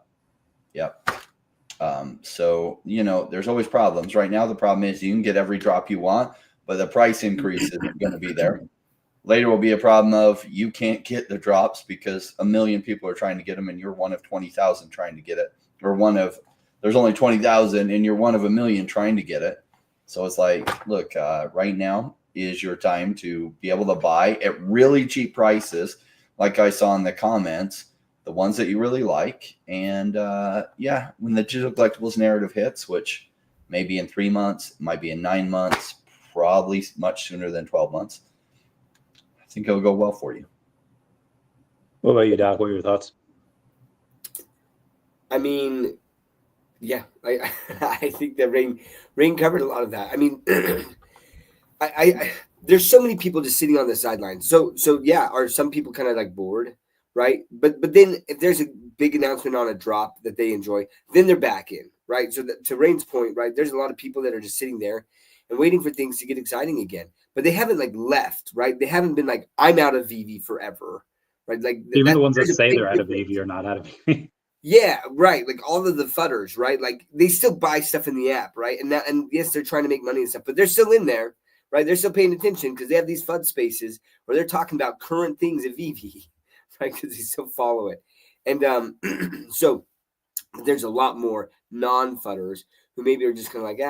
So, you know, there's always problems. Right now, the problem is you can get every drop you want, but the price increase isn't going to be there. Later will be a problem of you can't get the drops because 1 million people are trying to get them, and you're one of 20,000 trying to get it. Or there's only 20,000 and you're one of 1 million trying to get it. So it's like, look, right now is your time to be able to buy at really cheap prices, like I saw in the comments, the ones that you really like. And yeah, when the digital collectibles narrative hits, which maybe in 3 months, might be in 9 months, probably much sooner than 12 months, I think it'll go well for you. What about you, Doc? What are your thoughts? I mean, yeah, I think that Rain covered a lot of that. I mean, I there's so many people just sitting on the sidelines. So yeah, are some people kind of like bored, right? But then if there's a big announcement on a drop that they enjoy, then they're back in, right? So to Rain's point, right, there's a lot of people that are just sitting there and waiting for things to get exciting again, but they haven't like left, right? They haven't been like, I'm out of VV forever, right? Like even the ones that say they're out of VV are not out of VV. Yeah, right. Like all of the fudders, right? Like they still buy stuff in the app, right? And yes, they're trying to make money and stuff, but they're still in there, right? They're still paying attention because they have these FUD spaces where they're talking about current things at VV, right? Because they still follow it. And so there's a lot more non-fudders who maybe are just kind of like,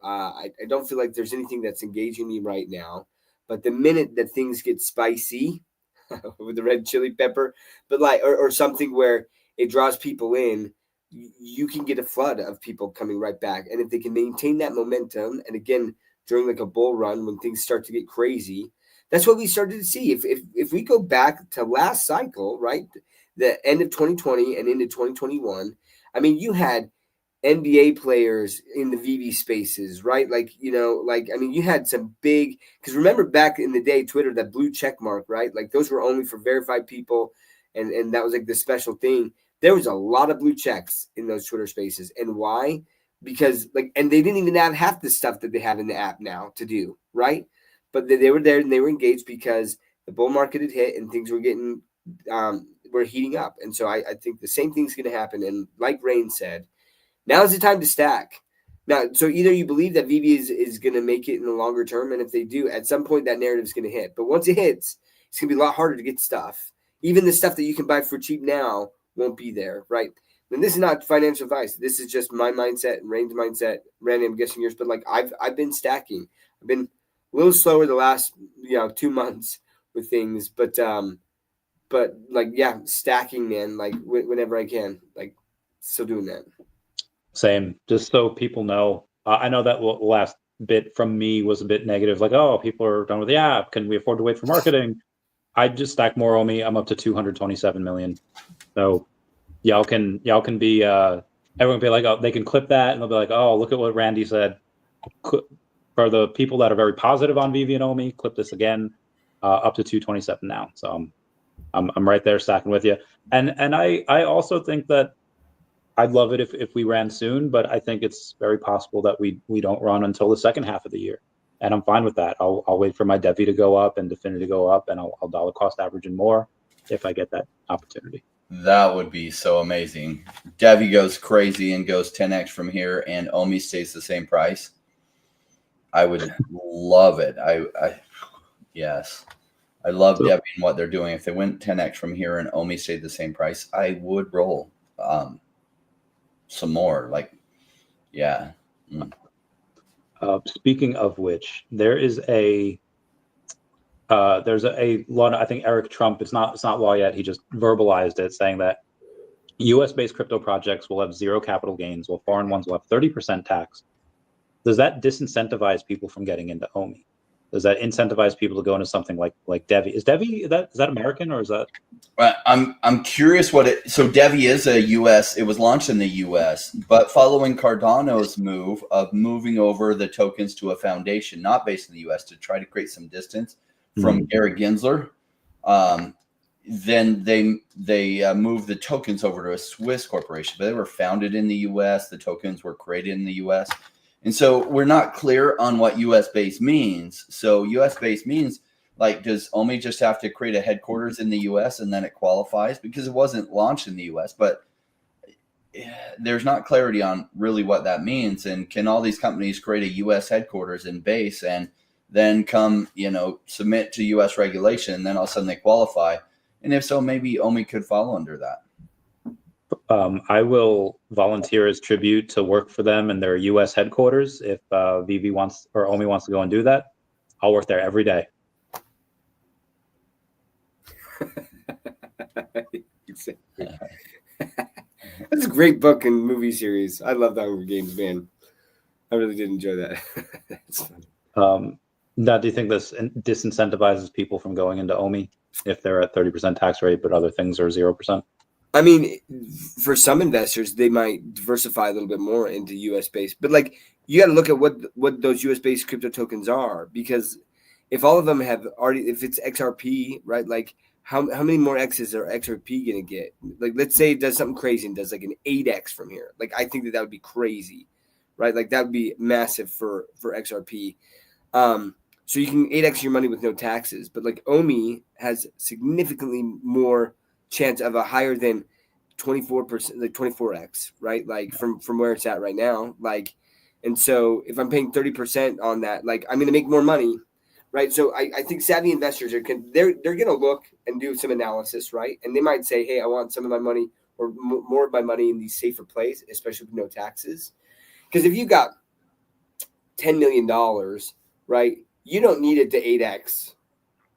I don't feel like there's anything that's engaging me right now. But the minute that things get spicy with the red chili pepper, but like, or something where it draws people in, you can get a flood of people coming right back. And if they can maintain that momentum, and again, during like a bull run, when things start to get crazy, that's what we started to see. If we go back to last cycle, right, the end of 2020 and into 2021, I mean, you had NBA players in the VV spaces, right? Like, I mean, you had some big, because remember back in the day, Twitter, that blue check mark, right? Like those were only for verified people. And that was like the special thing. There was a lot of blue checks in those Twitter spaces. And why? Because and they didn't even have half the stuff that they have in the app now to do, right? But they were there and they were engaged because the bull market had hit and things were getting, were heating up. And so I think the same thing's going to happen. And like Rain said, now is the time to stack. Now, so either you believe that VV is going to make it in the longer term, and if they do, at some point that narrative is going to hit. But once it hits, it's going to be a lot harder to get stuff. Even the stuff that you can buy for cheap now won't be there, right? And this is not financial advice. This is just my mindset and Rain's mindset. Randy, I'm guessing yours, but like I've been stacking. I've been a little slower the last 2 months with things, but stacking, man. Like whenever I can, like still doing that. Same, just so people know. I know that last bit from me was a bit negative, like, oh, people are done with the app. Can we afford to wait for marketing? I just stacked more OMI. I'm up to 227 million. So y'all can be everyone be like, oh, they can clip that and they'll be like, oh, look at what Randy said. For the people that are very positive on VV and OMI, clip this again. Up to 227 now. So I'm right there stacking with you. And I also think that I'd love it if we ran soon, but I think it's very possible that we don't run until the second half of the year. And I'm fine with that. I'll wait for my Devi to go up and Definity to go up, and I'll dollar cost average and more if I get that opportunity. That would be so amazing. Devi goes crazy and goes 10x from here, and OMI stays the same price. I would love it. Yes. I love Devi and what they're doing. If they went 10x from here and OMI stayed the same price, I would roll some more. Like, yeah. Speaking of which, there's a law. I think Eric Trump. It's not law yet. He just verbalized it, saying that U.S.-based crypto projects will have zero capital gains, while foreign ones will have 30% tax. Does that disincentivize people from getting into OMI? Does that incentivize people to go into something like Devi? Is that American, or is that? I'm curious so Devi is a U.S. It was launched in the U.S., but following Cardano's move of moving over the tokens to a foundation not based in the U.S. to try to create some distance from Gary Gensler, then they moved the tokens over to a Swiss corporation, but they were founded in the U.S. The tokens were created in the U.S. And so we're not clear on what U.S. based means. So U.S. based means, like, does OMI just have to create a headquarters in the U.S. and then it qualifies? Because it wasn't launched in the U.S., but there's not clarity on really what that means. And can all these companies create a U.S. headquarters and base and then come, submit to U.S. regulation, and then all of a sudden they qualify? And if so, maybe OMI could fall under that. I will volunteer as tribute to work for them in their U.S. headquarters. If VV wants or OMI wants to go and do that, I'll work there every day. That's a great book and movie series. I love the Hunger Games, man. I really did enjoy that. That's fun. Now, do you think this disincentivizes people from going into OMI if they're at 30% tax rate, but other things are 0%? I mean, for some investors, they might diversify a little bit more into U.S. based, but like you got to look at what those U.S. based crypto tokens are, because if all of them have already, if it's XRP, right? Like how many more X's are XRP going to get? Like, let's say it does something crazy and does like an 8X from here. Like, I think that would be crazy, right? Like that would be massive for XRP. So you can 8X your money with no taxes, but like OMI has significantly more chance of a higher than 24%, like 24x, right? Like from where it's at right now. Like, and so if I'm paying 30% on that, like I'm going to make more money, right? So I think savvy investors they're going to look and do some analysis, right? And they might say, hey, I want some of my money or more of my money in these safer plays, especially with no taxes. Because if you got $10 million, right, you don't need it to 8x,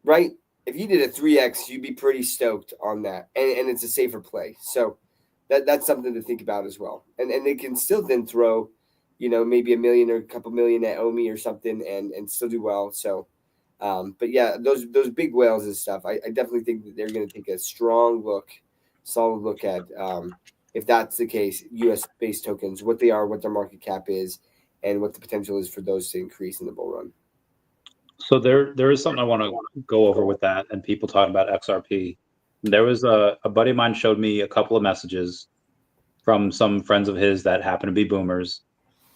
right? If you did a 3x, you'd be pretty stoked on that. And it's a safer play. So that's something to think about as well. And they can still then throw, maybe $1 million or a couple million at OMI or something and still do well. So, but yeah, those big whales and stuff, I definitely think that they're going to take a solid look at, if that's the case, US based tokens, what they are, what their market cap is, and what the potential is for those to increase in the bull run. So there is something I want to go over with that, and people talking about XRP. There was a buddy of mine showed me a couple of messages from some friends of his that happen to be boomers,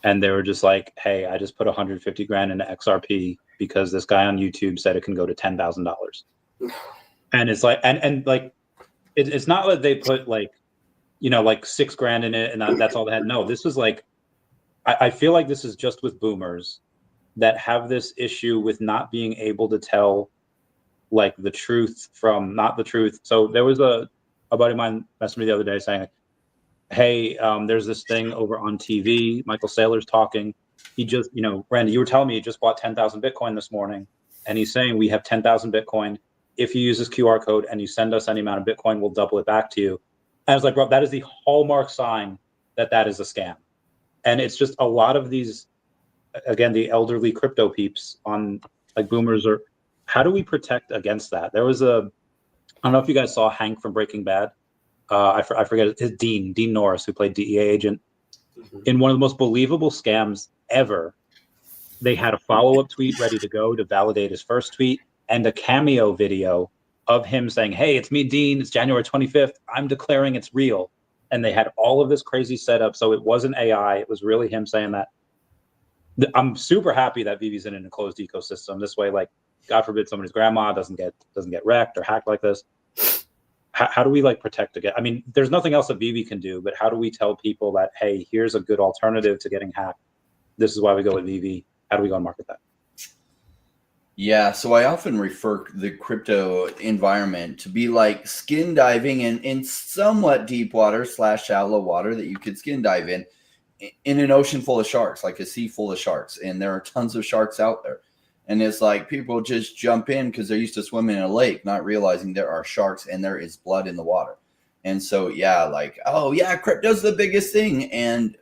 and they were just like, "Hey, I just put 150 grand into XRP because this guy on YouTube said it can go to $10,000." And it's like, and like, it's not that they put like, like 6 grand in it, and that's all they had. No, this is like, I feel like this is just with boomers that have this issue with not being able to tell like the truth from not the truth. So there was a buddy of mine messaged me the other day saying, hey, there's this thing over on TV, Michael Saylor's talking. He just, Randy, you were telling me he just bought 10,000 Bitcoin this morning. And he's saying we have 10,000 Bitcoin. If you use this QR code and you send us any amount of Bitcoin, we'll double it back to you. And I was like, bro, that is the hallmark sign that is a scam. And it's just a lot of these, again, the elderly crypto peeps on like boomers, or how do we protect against that? There was I don't know if you guys saw Hank from Breaking Bad. I forget his Dean Norris, who played DEA agent. Mm-hmm. In one of the most believable scams ever, they had a follow-up tweet ready to go to validate his first tweet and a cameo video of him saying, hey, it's me, Dean. It's January 25th. I'm declaring it's real. And they had all of this crazy setup. So it wasn't AI. It was really him saying that. I'm super happy that VV's in a closed ecosystem. This way, like, God forbid somebody's grandma doesn't get wrecked or hacked like this. How do we like protect again? I mean, there's nothing else that VV can do, but how do we tell people that, hey, here's a good alternative to getting hacked? This is why we go with VV. How do we go and market that? Yeah, so I often refer the crypto environment to be like skin diving in somewhat deep water / shallow water that you could skin dive in an ocean full of sharks, like a sea full of sharks. And there are tons of sharks out there. And it's like people just jump in because they're used to swimming in a lake, not realizing there are sharks and there is blood in the water. And so, yeah, like, oh, yeah, crypto's the biggest thing. And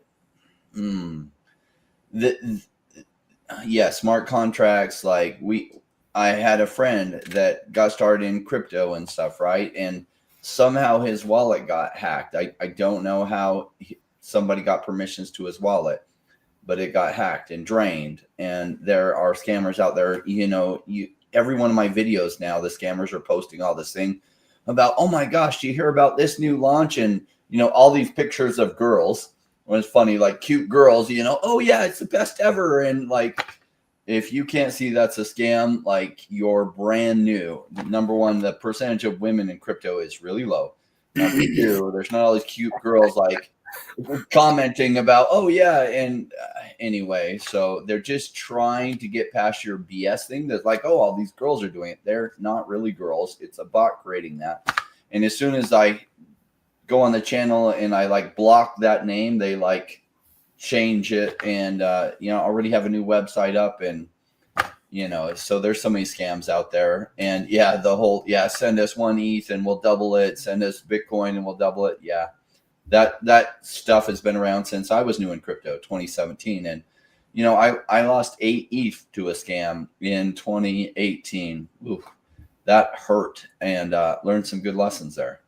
smart contracts. Like I had a friend that got started in crypto and stuff, right? And somehow his wallet got hacked. I don't know how somebody got permissions to his wallet, but it got hacked and drained. And there are scammers out there. Every one of my videos now, the scammers are posting all this thing about, oh my gosh, do you hear about this new launch? And, all these pictures of girls. When it's funny, like cute girls, oh yeah, it's the best ever. And like, if you can't see that's a scam, like you're brand new. Number one, the percentage of women in crypto is really low. Number two, there's not all these cute girls like commenting about, oh yeah. And anyway, so they're just trying to get past your BS thing. That's like, oh, all these girls are doing it. They're not really girls. It's a bot creating that. And as soon as I go on the channel and I like block that name, they like change it and already have a new website up. And so there's so many scams out there. And yeah, the whole send us 1 ETH and we'll double it, send us Bitcoin and we'll double it. Yeah, that stuff has been around since I was new in crypto, 2017. And I lost 8 ETH to a scam in 2018. Ooh, that hurt, and learned some good lessons there.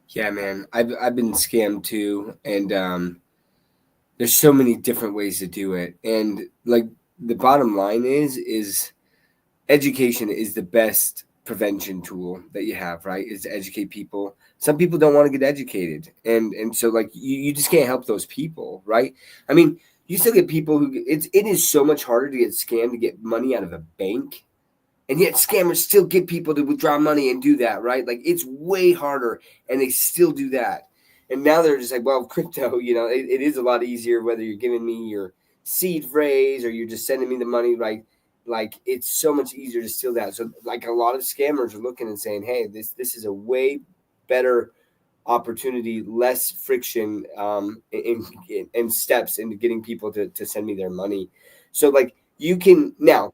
Yeah, man, I've been scammed too, and there's so many different ways to do it. And like the bottom line is education is the best prevention tool that you have, right? Is to educate people. Some people don't want to get educated, and so like you just can't help those people, right? I mean, you still get people who it is so much harder to get scammed to get money out of a bank. And yet scammers still get people to withdraw money and do that, right? Like it's way harder and they still do that. And now they're just like, well, crypto, it is a lot easier whether you're giving me your seed phrase or you're just sending me the money, right? like it's so much easier to steal that. So like a lot of scammers are looking and saying, hey, this is a way better opportunity, less friction in steps into getting people to send me their money. So like you can now,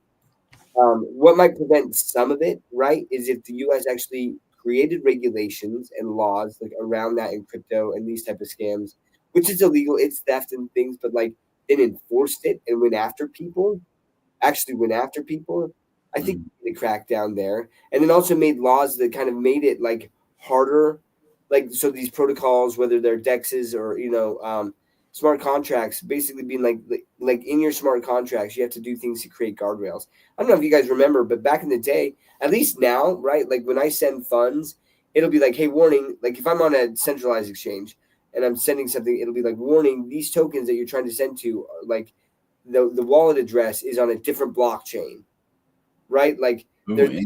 what might prevent some of it, right, is if the U.S. actually created regulations and laws like around that in crypto and these type of scams, which is illegal, it's theft and things, but like then enforced it and went after people, actually went after people. I think they cracked down there, and then also made laws that kind of made it like harder, like so these protocols, whether they're dexes or smart contracts, basically being like in your smart contracts, you have to do things to create guardrails. I don't know if you guys remember, but back in the day, at least now, right? Like when I send funds, it'll be like, hey, warning. Like if I'm on a centralized exchange and I'm sending something, it'll be like, warning, these tokens that you're trying to send to, like the wallet address is on a different blockchain, right? Like there's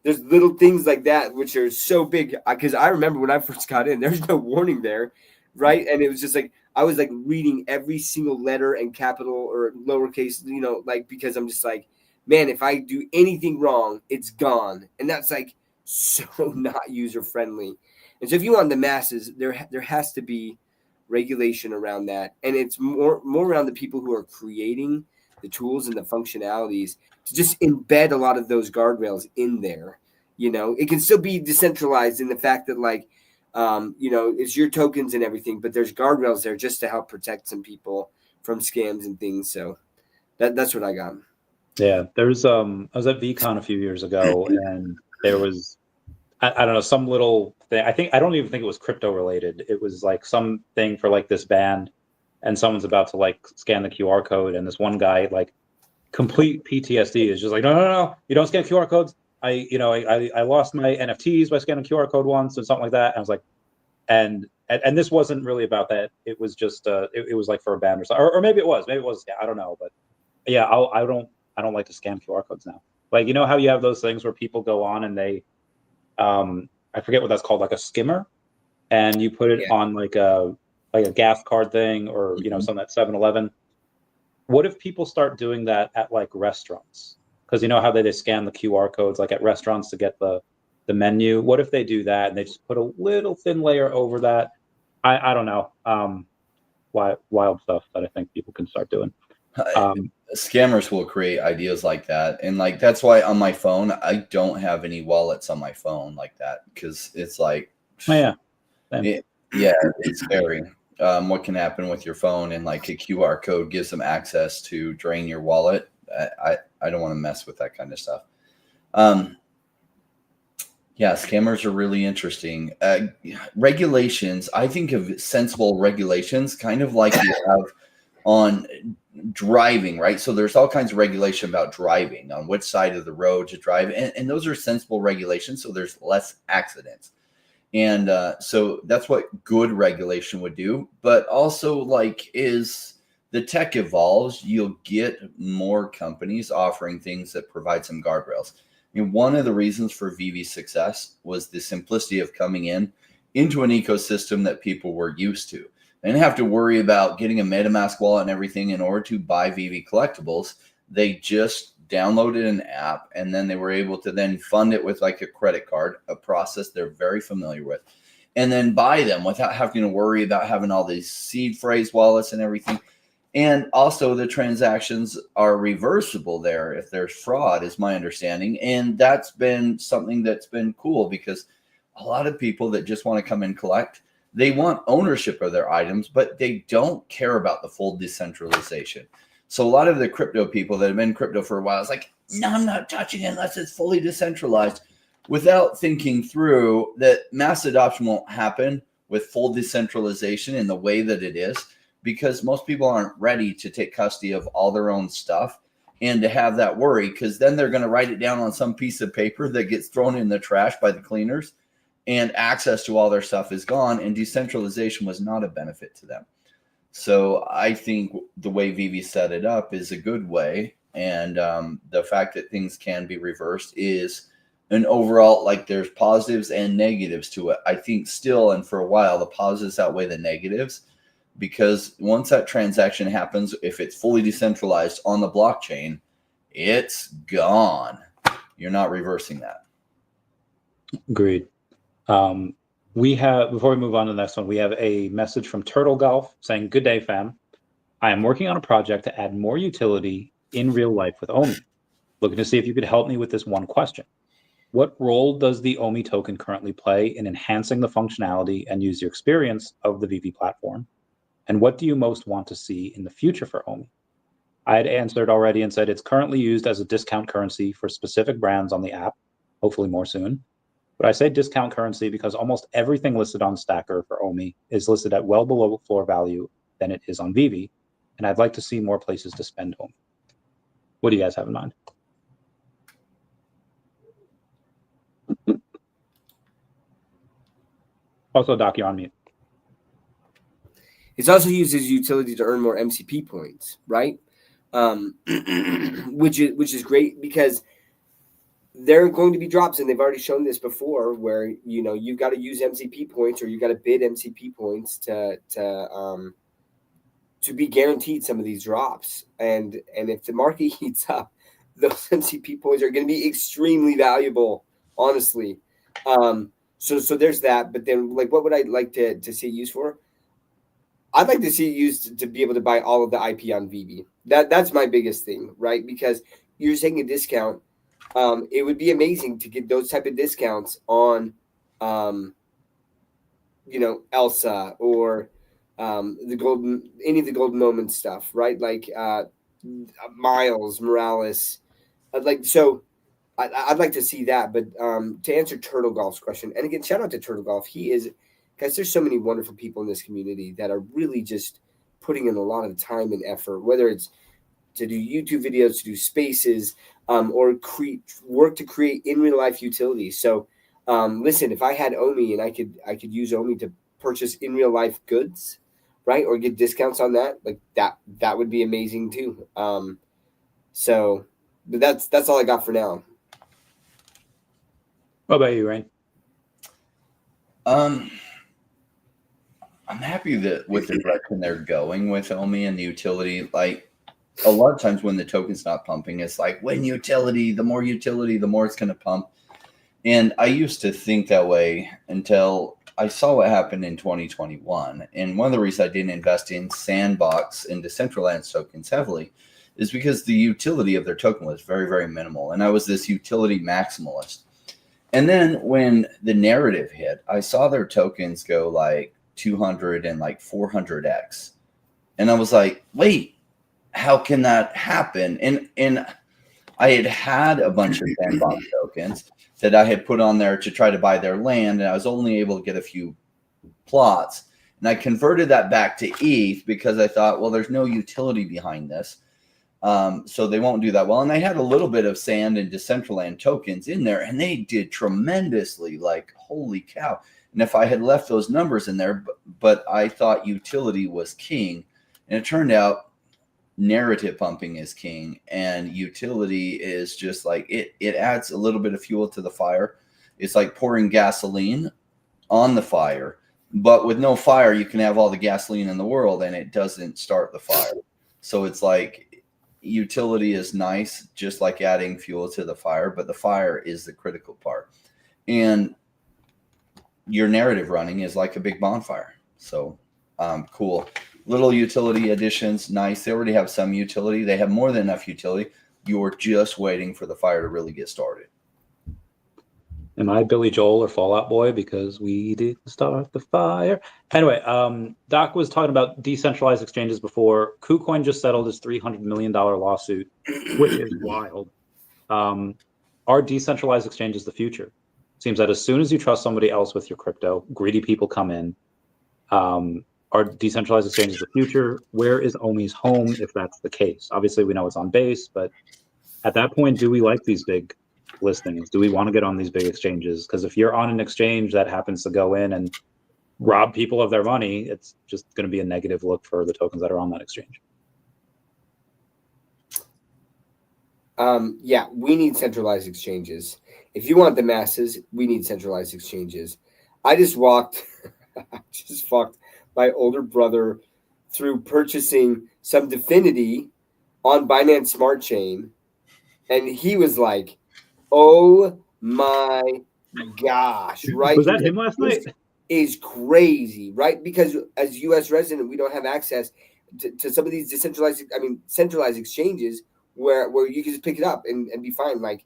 little things like that which are so big, because I remember when I first got in, there's no warning there, right? And it was just like I was like reading every single letter and capital or lowercase, like because I'm just like, man, if I do anything wrong, it's gone, and that's like so not user friendly. And so if you want the masses, there has to be regulation around that, and it's more around the people who are creating the tools and the functionalities to just embed a lot of those guardrails in there. It can still be decentralized in the fact that like it's your tokens and everything, but there's guardrails there just to help protect some people from scams and things. So that's what I got. Yeah, there's I was at VCon a few years ago, and there was I don't know, some little thing. I don't even think it was crypto related. It was like something for like this band, and someone's about to like scan the QR code, and this one guy, like complete PTSD, is just like, no, you don't scan QR codes. I lost my NFTs by scanning QR code once and something like that. And I was like, and this wasn't really about that. It was just it was like for a band or something, or maybe it was. Yeah, I don't know, but yeah, I don't like to scan QR codes now. Like, how you have those things where people go on and they I forget what that's called, like a skimmer, and you put it on like a gas card thing, or something at 7-Eleven. What if people start doing that at like restaurants? Because how they scan the QR codes like at restaurants to get the menu. What if they do that and they just put a little thin layer over that? I don't know. Wild stuff that I think people can start doing. Scammers will create ideas like that, and like that's why on my phone I don't have any wallets on my phone like that, because it's like, oh, it's scary. What can happen with your phone, and like a QR code gives them access to drain your wallet. I don't want to mess with that kind of stuff. Scammers are really interesting. Regulations, I think of sensible regulations, kind of like you have on driving, right? So there's all kinds of regulation about driving, on which side of the road to drive, and those are sensible regulations, so there's less accidents. And so that's what good regulation would do. But also, like, as the tech evolves, you'll get more companies offering things that provide some guardrails. I mean, one of the reasons for VV's success was the simplicity of coming into an ecosystem that people were used to. They didn't have to worry about getting a MetaMask wallet and everything in order to buy VV collectibles. They just downloaded an app, and then they were able to then fund it with like a credit card, a process they're very familiar with, and then buy them without having to worry about having all these seed phrase wallets and everything. And also the transactions are reversible there if there's fraud, is my understanding. And that's been something that's been cool, because a lot of people that just want to come and collect, they want ownership of their items, but they don't care about the full decentralization. So a lot of the crypto people that have been crypto for a while, it's like, no, I'm not touching it unless it's fully decentralized, without thinking through that mass adoption won't happen with full decentralization in the way that it is, because most people aren't ready to take custody of all their own stuff and to have that worry, because then they're going to write it down on some piece of paper that gets thrown in the trash by the cleaners, and access to all their stuff is gone, and decentralization was not a benefit to them. So I think the way VV set it up is a good way. And the fact that things can be reversed is an overall, like, there's positives and negatives to it. I think still, and for a while, the positives outweigh the negatives, because once that transaction happens, if it's fully decentralized on the blockchain, it's gone. You're not reversing that. Agreed. We have, before we move on to the next one, we have a message from Turtle Golf saying, "Good day, fam. I am working on a project to add more utility in real life with OMI. Looking to see if you could help me with this one question. What role does the OMI token currently play in enhancing the functionality and user experience of the VV platform? And what do you most want to see in the future for OMI?" I had answered already and said it's currently used as a discount currency for specific brands on the app, hopefully more soon. But I say discount currency because almost everything listed on Stacker for OMI is listed at well below floor value than it is on VV, and I'd like to see more places to spend OMI. What do you guys have in mind? Also, Doc, you're on mute. It's also used as utility to earn more MCP points, right? Which is great because there are going to be drops, and they've already shown this before, where you've got to use MCP points or you got to bid MCP points to be guaranteed some of these drops. And if the market heats up, those MCP points are going to be extremely valuable, honestly. So there's that. But then, like, what would I like to see it used for? I'd like to see it used to be able to buy all of the IP on VV. That's my biggest thing, right? Because you're taking a discount. It would be amazing to get those type of discounts on, Elsa or any of the Golden Moment stuff, right? Like Miles Morales. I'd like to see that. But to answer Turtle Golf's question, and again, shout out to Turtle Golf. Guys, there's so many wonderful people in this community that are really just putting in a lot of time and effort, whether it's to do YouTube videos, to do spaces, or work to create in real life utility. So, listen, if I had OMI and I could use OMI to purchase in real life goods, right, or get discounts on that, like that would be amazing too. But that's all I got for now. What about you, Rain? I'm happy that with the direction they're going with OMI and the utility. Like, a lot of times when the token's not pumping, it's like, when utility, the more it's going to pump. And I used to think that way until I saw what happened in 2021. And one of the reasons I didn't invest in Sandbox and Decentraland tokens heavily is because the utility of their token was very, very minimal. And I was this utility maximalist. And then when the narrative hit, I saw their tokens go like 200 and like 400x. And I was like, wait, how can that happen? And I had a bunch of Sandbox tokens that I had put on there to try to buy their land, and I was only able to get a few plots. And I converted that back to ETH because I thought, well, there's no utility behind this. So they won't do that well. And I had a little bit of Sand and Decentraland tokens in there, and they did tremendously, like, holy cow. And if I had left those numbers in there, but I thought utility was king, and it turned out narrative pumping is king, and utility is just like, it adds a little bit of fuel to the fire. It's like pouring gasoline on the fire, but with no fire, you can have all the gasoline in the world and it doesn't start the fire. So it's like, utility is nice, just like adding fuel to the fire, but the fire is the critical part. And your narrative running is like a big bonfire. So cool. Little utility additions, nice. They already have some utility. They have more than enough utility. You're just waiting for the fire to really get started. Am I Billy Joel or Fall Out Boy because we didn't start the fire? Anyway, Doc was talking about decentralized exchanges before. KuCoin just settled his $300 million lawsuit, which is wild. Are decentralized exchanges the future? Seems that as soon as you trust somebody else with your crypto, greedy people come in. Are decentralized exchanges the future? Where is OMI's home if that's the case? Obviously, we know it's on Base, but at that point, do we like these big listings? Do we want to get on these big exchanges? Because if you're on an exchange that happens to go in and rob people of their money, it's just going to be a negative look for the tokens that are on that exchange. Yeah, we need centralized exchanges. If you want the masses, we need centralized exchanges. I just walked my older brother through purchasing some Definity on Binance Smart Chain And he was like, oh my gosh, right? Was He that was him like, last this night? is crazy, right? Because as U.S. resident, we don't have access to some of these centralized exchanges where you can just pick it up and be fine. Like,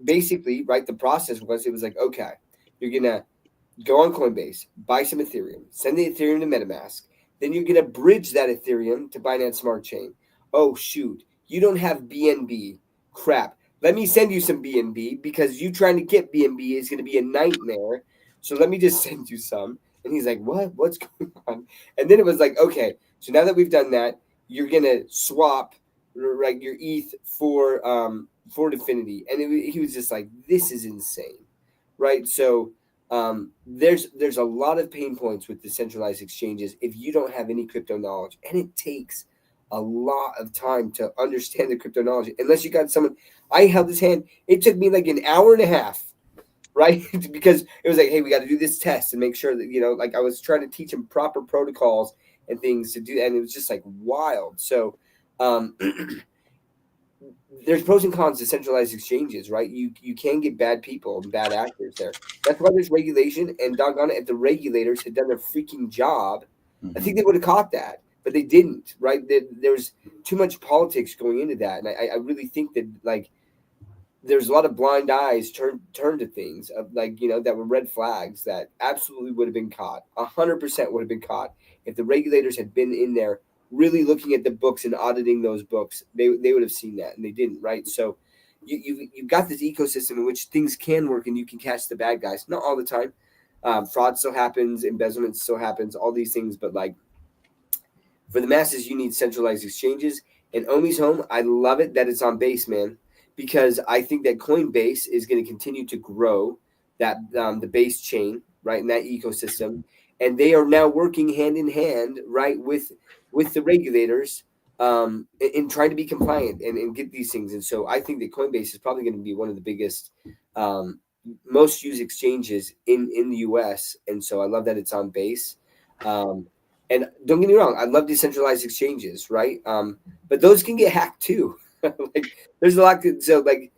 basically, right, the process was, it was like, okay, you're going to go on Coinbase, buy some Ethereum, send the Ethereum to MetaMask. Then you're going to bridge that Ethereum to Binance Smart Chain. Oh, shoot, you don't have BNB. Crap. Let me send you some BNB because you trying to get BNB is going to be a nightmare. So let me just send you some. And he's like, what? What's going on? And then it was like, okay, so now that we've done that, you're going to swap, right, your ETH for Infinity. And he was just like, this is insane, right? So there's a lot of pain points with decentralized exchanges if you don't have any crypto knowledge, and it takes a lot of time to understand the crypto knowledge. Unless you got someone, I held his hand. It took me like an hour and a half, right? Because it was like, hey, we got to do this test and make sure that, like I was trying to teach him proper protocols and things to do, and it was just like wild. So there's pros and cons to centralized exchanges, right? You can get bad people and bad actors there. That's why there's regulation. And doggone it, if the regulators had done their freaking job, I think they would have caught that, but they didn't, right? There's too much politics going into that, and I really think that, like, there's a lot of blind eyes turned to things of, like, that were red flags that absolutely would have been caught. 100% would have been caught if the regulators had been in there really looking at the books and auditing those books. They would have seen that, and they didn't, right? So you've got this ecosystem in which things can work and you can catch the bad guys. Not all the time. Fraud still happens, embezzlement still happens, all these things. But, like, for the masses, you need centralized exchanges. And OMI's home, I love it that it's on Base, man, because I think that Coinbase is going to continue to grow that the Base chain, right, in that ecosystem. And they are now working hand in hand, right, with the regulators in trying to be compliant and get these things. And so I think that Coinbase is probably going to be one of the biggest, most used exchanges in the U.S. And so I love that it's on Base. And don't get me wrong, I love decentralized exchanges, right? But those can get hacked too. Like, there's a lot. So, like,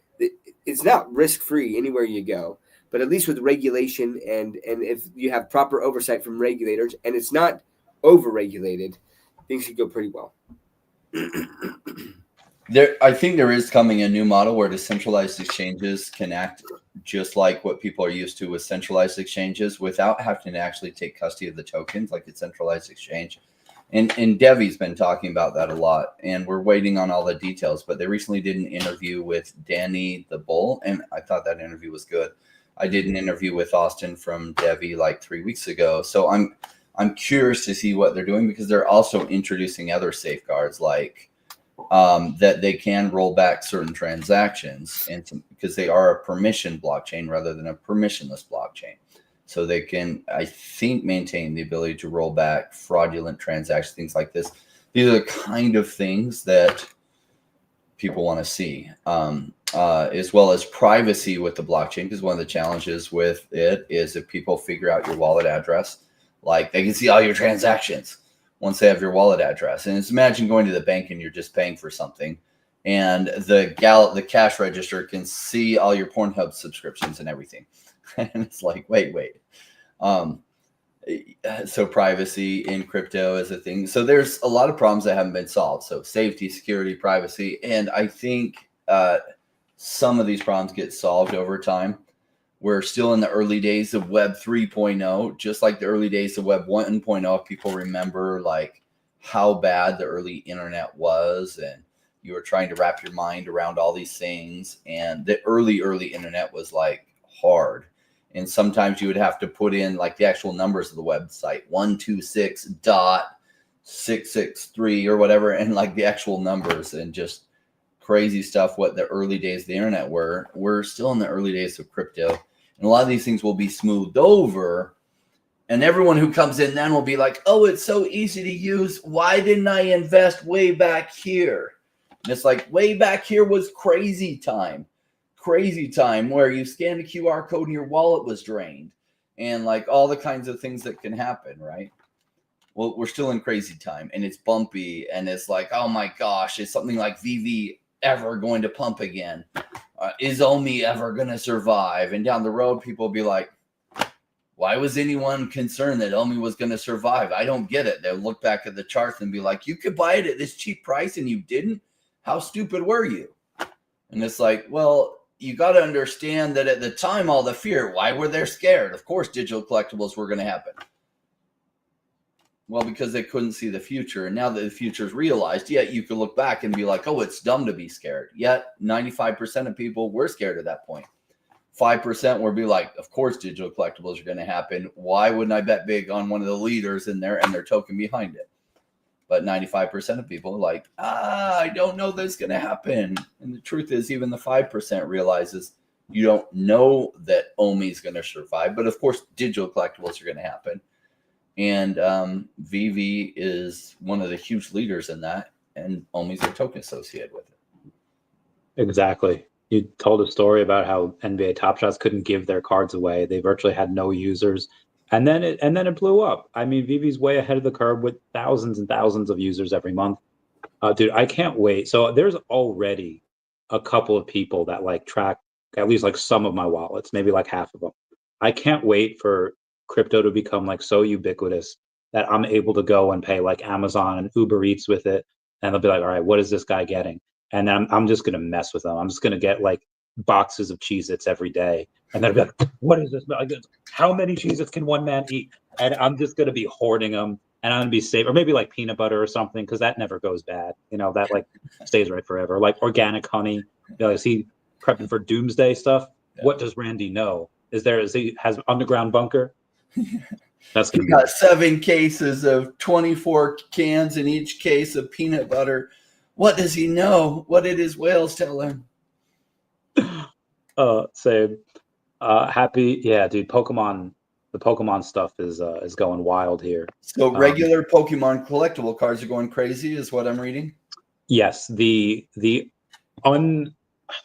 it's not risk-free anywhere you go. But at least with regulation and if you have proper oversight from regulators and it's not over-regulated, things should go pretty well. I think there is coming a new model where decentralized exchanges can act just like what people are used to with centralized exchanges without having to actually take custody of the tokens like a centralized exchange. And Devi's been talking about that a lot, and we're waiting on all the details. But they recently did an interview with Danny the Bull, and I thought that interview was good. I did an interview with Austin from Devi like 3 weeks ago. So I'm curious to see what they're doing, because they're also introducing other safeguards, like that they can roll back certain transactions, and because they are a permission blockchain rather than a permissionless blockchain. So they can, I think, maintain the ability to roll back fraudulent transactions, things like this. These are the kind of things that people want to see, as well as privacy with the blockchain, because one of the challenges with it is if people figure out your wallet address, like, they can see all your transactions once they have your wallet address. And it's, imagine going to the bank and you're just paying for something, and the cash register can see all your Pornhub subscriptions and everything. And it's like, wait. So privacy in crypto is a thing. So there's a lot of problems that haven't been solved. So safety, security, privacy. And I think some of these problems get solved over time. We're still in the early days of Web 3.0, just like the early days of Web 1.0. If people remember, like, how bad the early internet was, and you were trying to wrap your mind around all these things. And the early internet was, like, hard. And sometimes you would have to put in, like, the actual numbers of the website, 126.663 or whatever, and, like, the actual numbers, and just crazy stuff. What the early days of the internet were. We're still in the early days of crypto, and a lot of these things will be smoothed over, and everyone who comes in then will be like, oh, it's so easy to use. Why didn't I invest way back here? And it's like, way back here was crazy time where you scanned a QR code and your wallet was drained, and, like, all the kinds of things that can happen, right? Well, we're still in crazy time, and it's bumpy, and it's like, oh my gosh, it's something like VV ever going to pump again? Is OMI ever going to survive? And down the road, people will be like, why was anyone concerned that OMI was going to survive? I don't get it. They'll look back at the charts and be like, you could buy it at this cheap price and you didn't? How stupid were you? And it's like, well, you got to understand that at the time, all the fear, why were they scared? Of course, digital collectibles were going to happen. Well, because they couldn't see the future. And now that the future is realized, yet you could look back and be like, oh, it's dumb to be scared. Yet 95% of people were scared at that point. 5% would be like, of course, digital collectibles are going to happen. Why wouldn't I bet big on one of the leaders in there and their token behind it? But 95% of people are like, I don't know that's going to happen. And the truth is, even the 5% realizes you don't know that OMI is going to survive. But of course, digital collectibles are going to happen. And VV is one of the huge leaders in that. And OMI is a token associated with it. Exactly. You told a story about how NBA Top Shots couldn't give their cards away. They virtually had no users. And then it blew up. I mean, VV's way ahead of the curve with thousands and thousands of users every month. Dude, I can't wait. So there's already a couple of people that like track at least like some of my wallets, maybe like half of them. I can't wait for crypto to become like so ubiquitous that I'm able to go and pay like Amazon and Uber Eats with it. And they'll be like, all right, what is this guy getting? And then I'm just going to mess with them. I'm just going to get like boxes of Cheez-Its every day. And then I'll be like, what is this? How many Cheez-Its can one man eat? And I'm just going to be hoarding them. And I'm going to be safe. Or maybe like peanut butter or something, because that never goes bad. You know, that like stays right forever. Like organic honey. You know, is he prepping for doomsday stuff? Yeah. What does Randy know? Has underground bunker? That's he got 7 cases of 24 cans in each case of peanut butter. What does he know? What did his whales tell him? Same. Happy, yeah, dude. The Pokemon stuff is going wild here. So regular Pokemon collectible cards are going crazy, is what I'm reading. Yes, I don't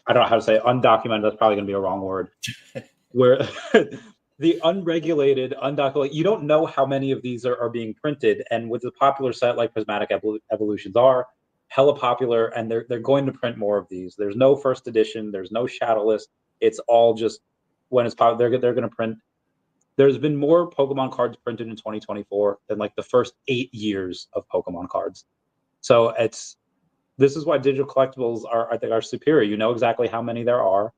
know how to say it, undocumented. That's probably going to be a wrong word. Where the unregulated, undocumented, you don't know how many of these are being printed. And with a popular set like Prismatic Evolutions are hella popular, and they're going to print more of these. There's no first edition. There's no shadowless. It's all just when it's popular. They're going to print. There's been more Pokemon cards printed in 2024 than like the first 8 years of Pokemon cards. So this is why digital collectibles I think are superior. You know exactly how many there are,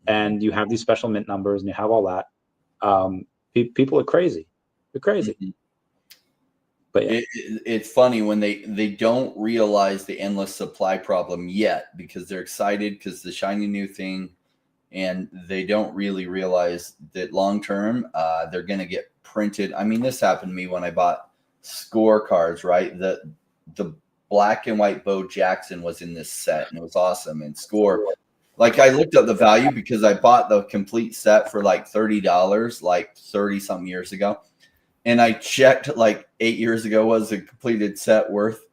and you have these special mint numbers, and you have all that. People are crazy. They're crazy. Mm-hmm. But yeah. It's funny when they don't realize the endless supply problem yet, because they're excited because the shiny new thing, and they don't really realize that long term they're going to get printed. I mean, this happened to me when I bought score cards, right? The black and white Bo Jackson was in this set, and it was awesome. And score, like, I looked up the value because I bought the complete set for like $30, like 30 something years ago. And I checked like 8 years ago, was the completed set worth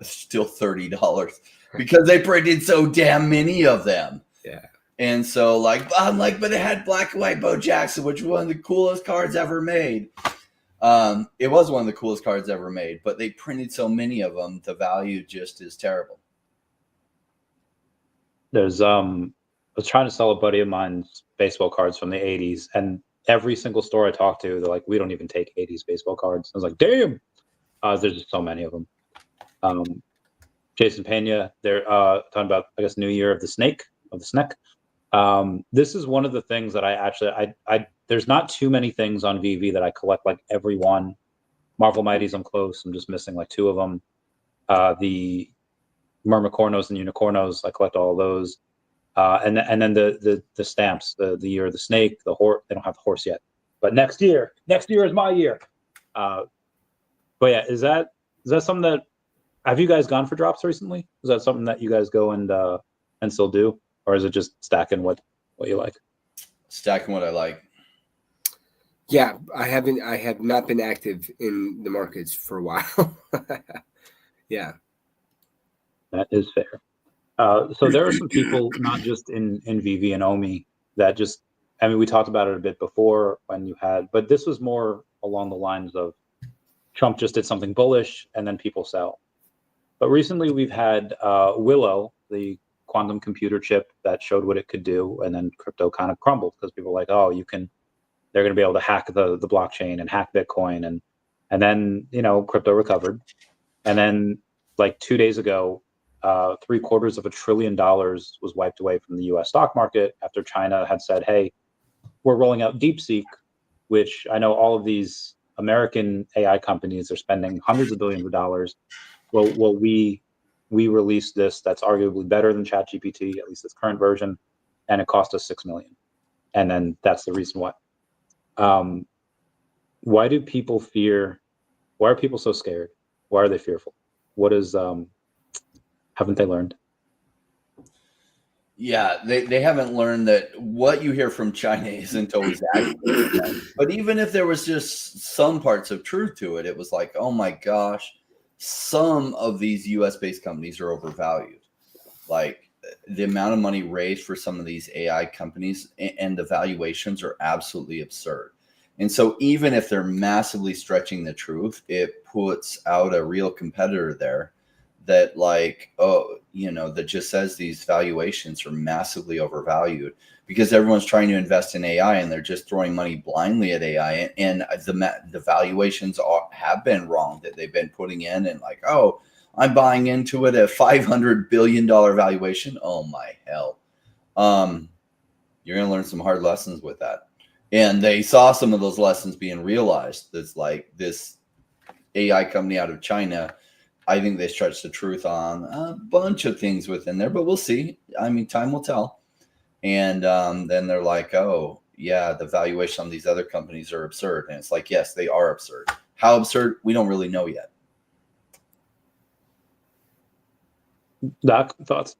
still $30 because they printed so damn many of them. Yeah. And so like, I'm like, but it had black and white Bo Jackson, which was one of the coolest cards ever made. It was one of the coolest cards ever made, but they printed so many of them. The value just is terrible. There's, I was trying to sell a buddy of mine's baseball cards from the 80s, and every single store I talked to, they're like, we don't even take 80s baseball cards. I was like, damn. There's just so many of them. Jason Pena, they're talking about, I guess, New Year of the Snake. This is one of the things that I there's not too many things on VV that I collect like every one. Marvel Mighties, I'm close. I'm just missing like 2 of them. The Mermicornos and Unicornos, I collect all of those. And then the stamps, the Year of the Snake, the horse. They don't have the horse yet, but next year is my year. But yeah, is that something that, have you guys gone for drops recently? Is that something that you guys go and still do, or is it just stacking what you like? Stacking what I like. Yeah, I have not been active in the markets for a while. Yeah, that is fair. So there are some people, not just in VV and OMI, that just, I mean, we talked about it a bit before when you had, but this was more along the lines of Trump just did something bullish and then people sell. But recently we've had Willow, the quantum computer chip that showed what it could do, and then crypto kind of crumbled because people were like, oh, they're going to be able to hack the blockchain and hack Bitcoin, and then crypto recovered, and then like 2 days ago, $750 billion was wiped away from the U.S. stock market after China had said, hey, we're rolling out DeepSeek, which I know all of these American AI companies are spending hundreds of billions of dollars. Well, we released this that's arguably better than ChatGPT, at least its current version, and it cost us $6 million. And then that's the reason why. Why do people fear? Why are people so scared? Why are they fearful? What is haven't they learned? Yeah, they haven't learned that what you hear from China isn't always accurate. But even if there was just some parts of truth to it, it was like, oh my gosh, some of these US-based companies are overvalued. Like the amount of money raised for some of these AI companies and the valuations are absolutely absurd. And so even if they're massively stretching the truth, it puts out a real competitor there that that just says these valuations are massively overvalued because everyone's trying to invest in AI and they're just throwing money blindly at AI. And the valuations have been wrong that they've been putting in, and like, oh, I'm buying into it at $500 billion valuation. Oh my hell. You're going to learn some hard lessons with that. And they saw some of those lessons being realized. That's like this AI company out of China. I think they stretched the truth on a bunch of things within there, but we'll see. I mean, time will tell. And then they're like, oh, yeah, the valuation on these other companies are absurd. And it's like, yes, they are absurd. How absurd? We don't really know yet. Doc, thoughts?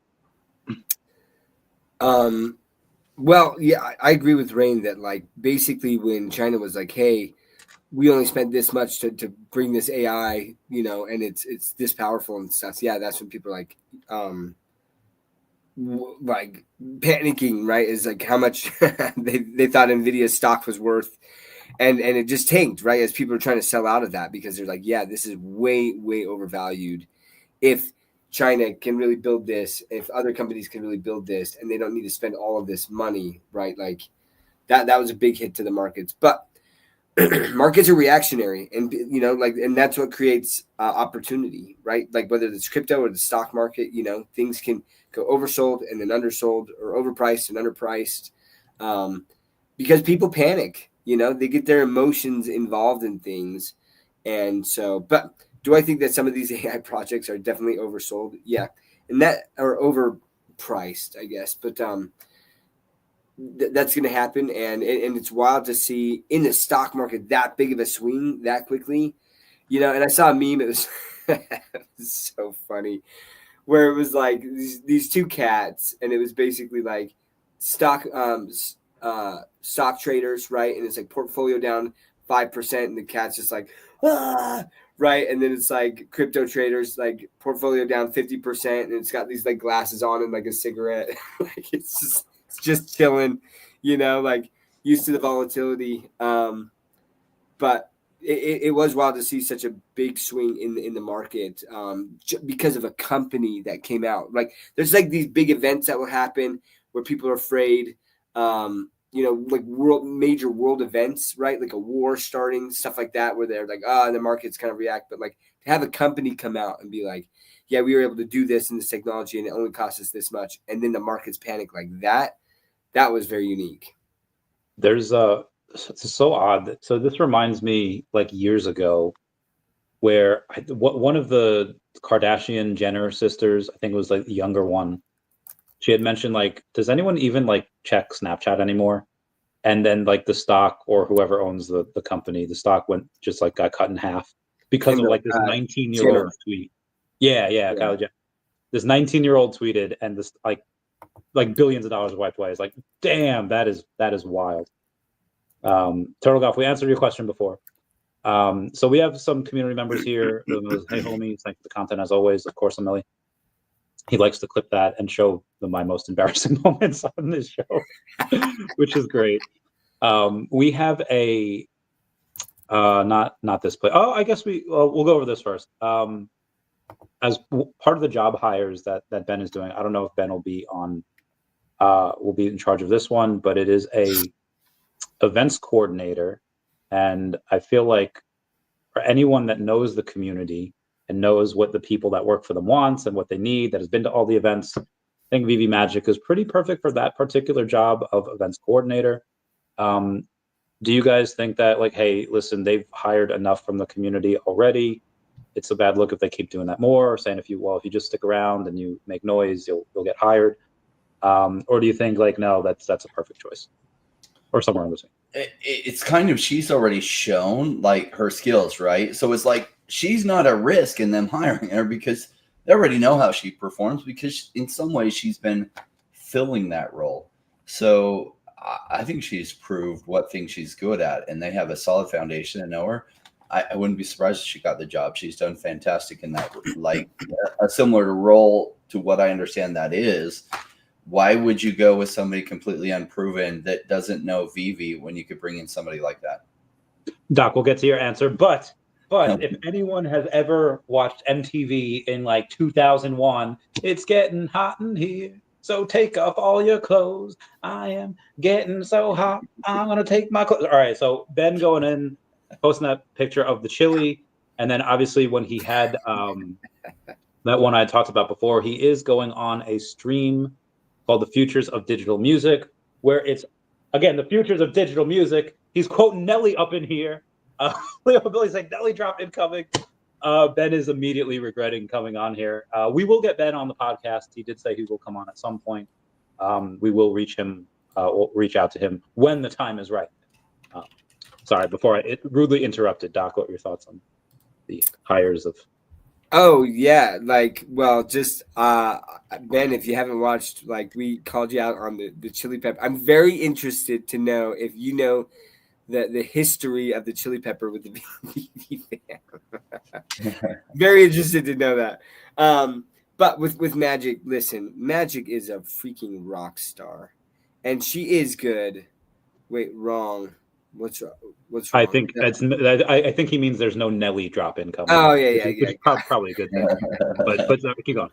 Well, yeah, I agree with Rain that like basically when China was like, hey, we only spent this much to bring this AI, and it's this powerful and stuff. Yeah, that's when people are like panicking, right? Is like how much they thought Nvidia's stock was worth, and it just tanked, right? As people are trying to sell out of that because they're like, yeah, this is way overvalued. If China can really build this, if other companies can really build this, and they don't need to spend all of this money, right? Like that was a big hit to the markets, but. Markets are reactionary, and and that's what creates opportunity, right? Like whether it's crypto or the stock market, things can go oversold and then undersold, or overpriced and underpriced, because people panic. They get their emotions involved in things, and so. But do I think that some of these AI projects are definitely oversold? Yeah, and that are overpriced, I guess, but that's going to happen, and it's wild to see in the stock market that big of a swing that quickly, and I saw a meme. It was, it was so funny, where it was like these two cats, and it was basically like stock traders, right? And it's like portfolio down 5%, and the cat's just like right, and then it's like crypto traders, like portfolio down 50%, and it's got these like glasses on and like a cigarette, like it's just chilling, like used to the volatility. But it was wild to see such a big swing in the market because of a company that came out. Like there's like these big events that will happen where people are afraid, like major world events, right? Like a war starting, stuff like that, where they're like, the markets kind of react. But like to have a company come out and be like, yeah, we were able to do this in this technology and it only cost us this much. And then the markets panic like that. That was very unique. It's so odd. So this reminds me like years ago where one of the Kardashian Jenner sisters, I think it was like the younger one, she had mentioned like, does anyone even like check Snapchat anymore? And then like the stock or whoever owns the company, the stock got cut in half because of like this 19-year-old tweet. Yeah, Kylie Jenner. This 19-year-old tweeted, and this like billions of dollars wiped away. It's like, damn, that is wild. Turtle Golf, we answered your question before. So we have some community members here. Hey, homie, thanks for the content as always. Of course, Emily. He likes to clip that and show my most embarrassing moments on this show, which is great. We have not this play. Oh, I guess we'll go over this first. part of the job hires that Ben is doing. I don't know if Ben will be in charge of this one, but it is a events coordinator, and I feel like for anyone that knows the community and knows what the people that work for them wants and what they need, that has been to all the events, I think VV Magic is pretty perfect for that particular job of events coordinator. Do you guys think that, like, hey, listen, they've hired enough from the community already? It's a bad look if they keep doing that more, or saying if you just stick around and you make noise, you'll get hired. Or do you think, like, no, that's a perfect choice, or somewhere in between? It's kind of, she's already shown like her skills, right? So it's like she's not a risk in them hiring her because they already know how she performs, because in some ways she's been filling that role. So I think she's proved what things she's good at, and they have a solid foundation to know her. I wouldn't be surprised if she got the job. She's done fantastic in that, like a similar role to what I understand that is. Why would you go with somebody completely unproven that doesn't know VV when you could bring in somebody like that? Doc, we'll get to your answer, but if anyone has ever watched MTV in like 2001, it's getting hot in here, so take off all your clothes. I am getting so hot, I'm gonna take my clothes. All right, so Ben going in, posting that picture of the chili, and then obviously when he had that one I talked about before, he is going on a stream called The Futures of Digital Music, where it's, again, the futures of digital music. He's quoting Nelly up in here. Leo Billy's like, Nelly drop incoming. Ben is immediately regretting coming on here. We will get Ben on the podcast. He did say he will come on at some point. We will reach him, we'll reach out to him when the time is right. Sorry, before I rudely interrupted, Doc, what were your thoughts on the hires of... Oh yeah, like, well, just Ben, if you haven't watched, like, we called you out on the chili pepper. I'm very interested to know if you know the history of the chili pepper with the VV fan. Very interested to know that. But with Magic, listen, Magic is a freaking rock star, and she is good. Wait, wrong. What's wrong? I think I think he means there's no Nelly drop in coming. Oh yeah. Probably a good thing. But keep going.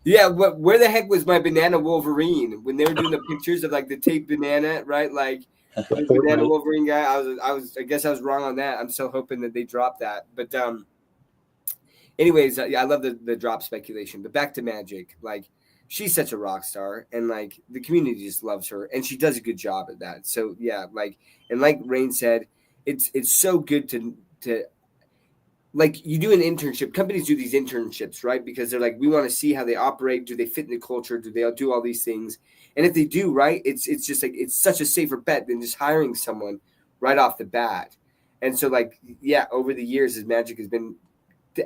Yeah, where the heck was my banana Wolverine when they were doing the pictures of like the tape banana, right? Like the banana Wolverine guy. I guess I was wrong on that. I'm so hoping that they drop that. But anyways, I love the drop speculation. But back to Magic, like, she's such a rock star, and like the community just loves her, and she does a good job at that. So yeah, like, and like Rain said, it's so good to like, you do an internship. Companies do these internships, right? Because they're like, we want to see how they operate. Do they fit in the culture? Do they do all these things? And if they do, right, it's just like, it's such a safer bet than just hiring someone right off the bat. And so, like, yeah, over the years, as Magic has been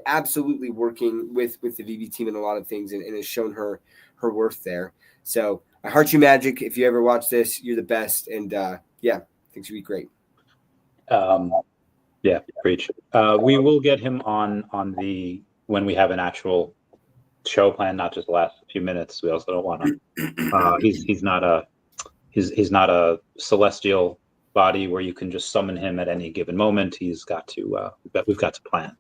absolutely working with the VV team in a lot of things, and has shown her worth there. So I heart you, Magic. If you ever watch this, you're the best. And yeah, things would be great. Yeah, preach. We will get him on the, when we have an actual show plan, not just the last few minutes. We also don't want to. He's not a celestial body where you can just summon him at any given moment. He's got to. We've got to plan.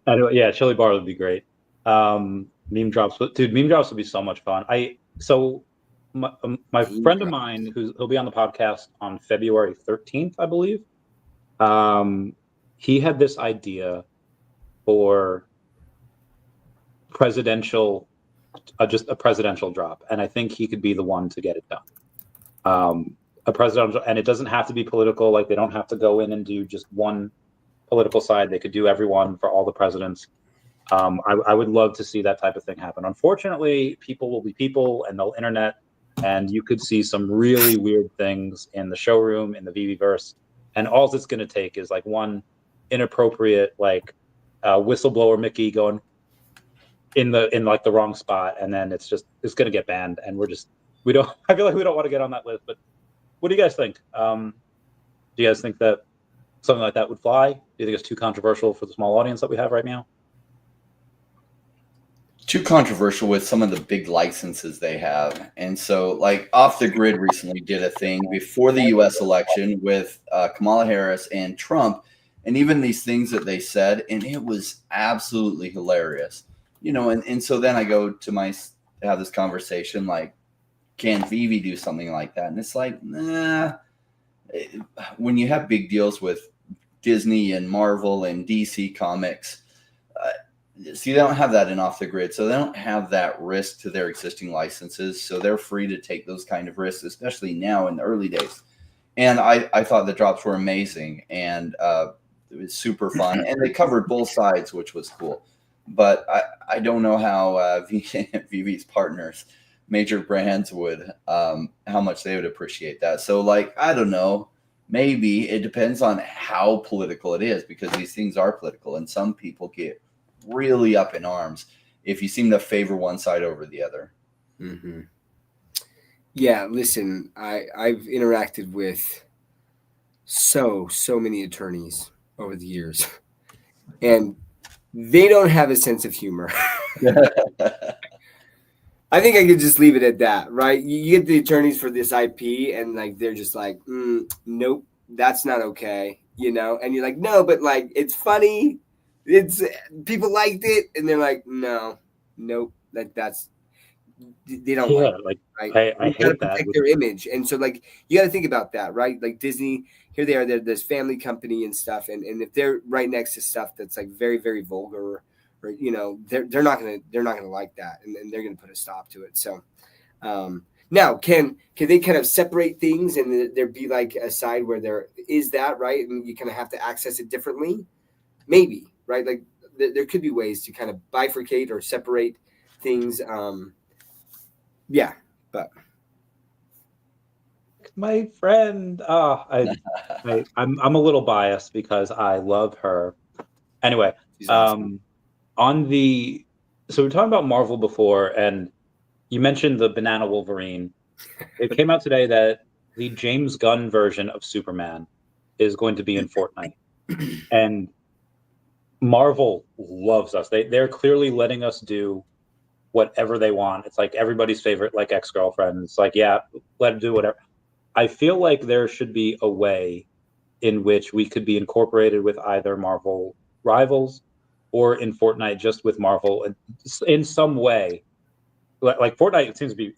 Anyway, yeah, chili bar would be great. Meme drops, dude. Meme drops would be so much fun. My friend of mine, he'll be on the podcast on February 13th, I believe. He had this idea for just a presidential drop, and I think he could be the one to get it done. A presidential, and it doesn't have to be political. Like, they don't have to go in and do just one political side. They could do everyone for all the presidents. I would love to see that type of thing happen. Unfortunately, people will be people, and they'll internet, and you could see some really weird things in the showroom, in the VVverse. And all it's going to take is like one inappropriate, like, whistleblower Mickey going in like the wrong spot, and then it's going to get banned. And I feel like we don't want to get on that list. But what do you guys think? Do you guys think that something like that would fly? Do you think it's too controversial for the small audience that we have right now? Too controversial with some of the big licenses they have. And so, like, Off the Grid recently did a thing before the U.S. election with Kamala Harris and Trump. and even these things that they said, and it was absolutely hilarious, and so then I go to have this conversation like, can Vivi do something like that? And it's like, nah. When you have big deals with Disney and Marvel and DC Comics, see, they don't have that in Off the Grid, so they don't have that risk to their existing licenses, so they're free to take those kind of risks, especially now in the early days. And I thought the drops were amazing, and it was super fun, and they covered both sides, which was cool. But I don't know how Vivi's partners, major brands, would how much they would appreciate that. So, like, I don't know. Maybe it depends on how political it is, because these things are political, and some people get really up in arms if you seem to favor one side over the other. Mm-hmm. Yeah, listen, I've interacted with so many attorneys over the years, and they don't have a sense of humor. I think I could just leave it at that, right? You get the attorneys for this IP, and like they're just like, nope, that's not okay, And you're like, no, but like it's funny, it's people liked it, and they're like, no, nope, that's they don't like it, like right? I You gotta hate that. protect their image, and so like you got to think about that, right? Like Disney, here they are, they're this family company and stuff, and if they're right next to stuff that's like very very vulgar, or they're not gonna like that, and they're gonna put a stop to it. So now can they kind of separate things, and there be like a side where there is that, right, and you kind of have to access it differently, maybe, right? Like there could be ways to kind of bifurcate or separate things. Yeah, but My friend, I'm a little biased because I love her. Anyway, she's awesome. So we were talking about Marvel before, and you mentioned the Banana Wolverine. It came out today that the James Gunn version of Superman is going to be in Fortnite, and Marvel loves us. They're clearly letting us do whatever they want. It's like everybody's favorite, like, ex-girlfriend. It's like, yeah, let them do whatever. I feel like there should be a way in which we could be incorporated with either Marvel rivals or in Fortnite just with Marvel in some way. Like Fortnite, it seems to be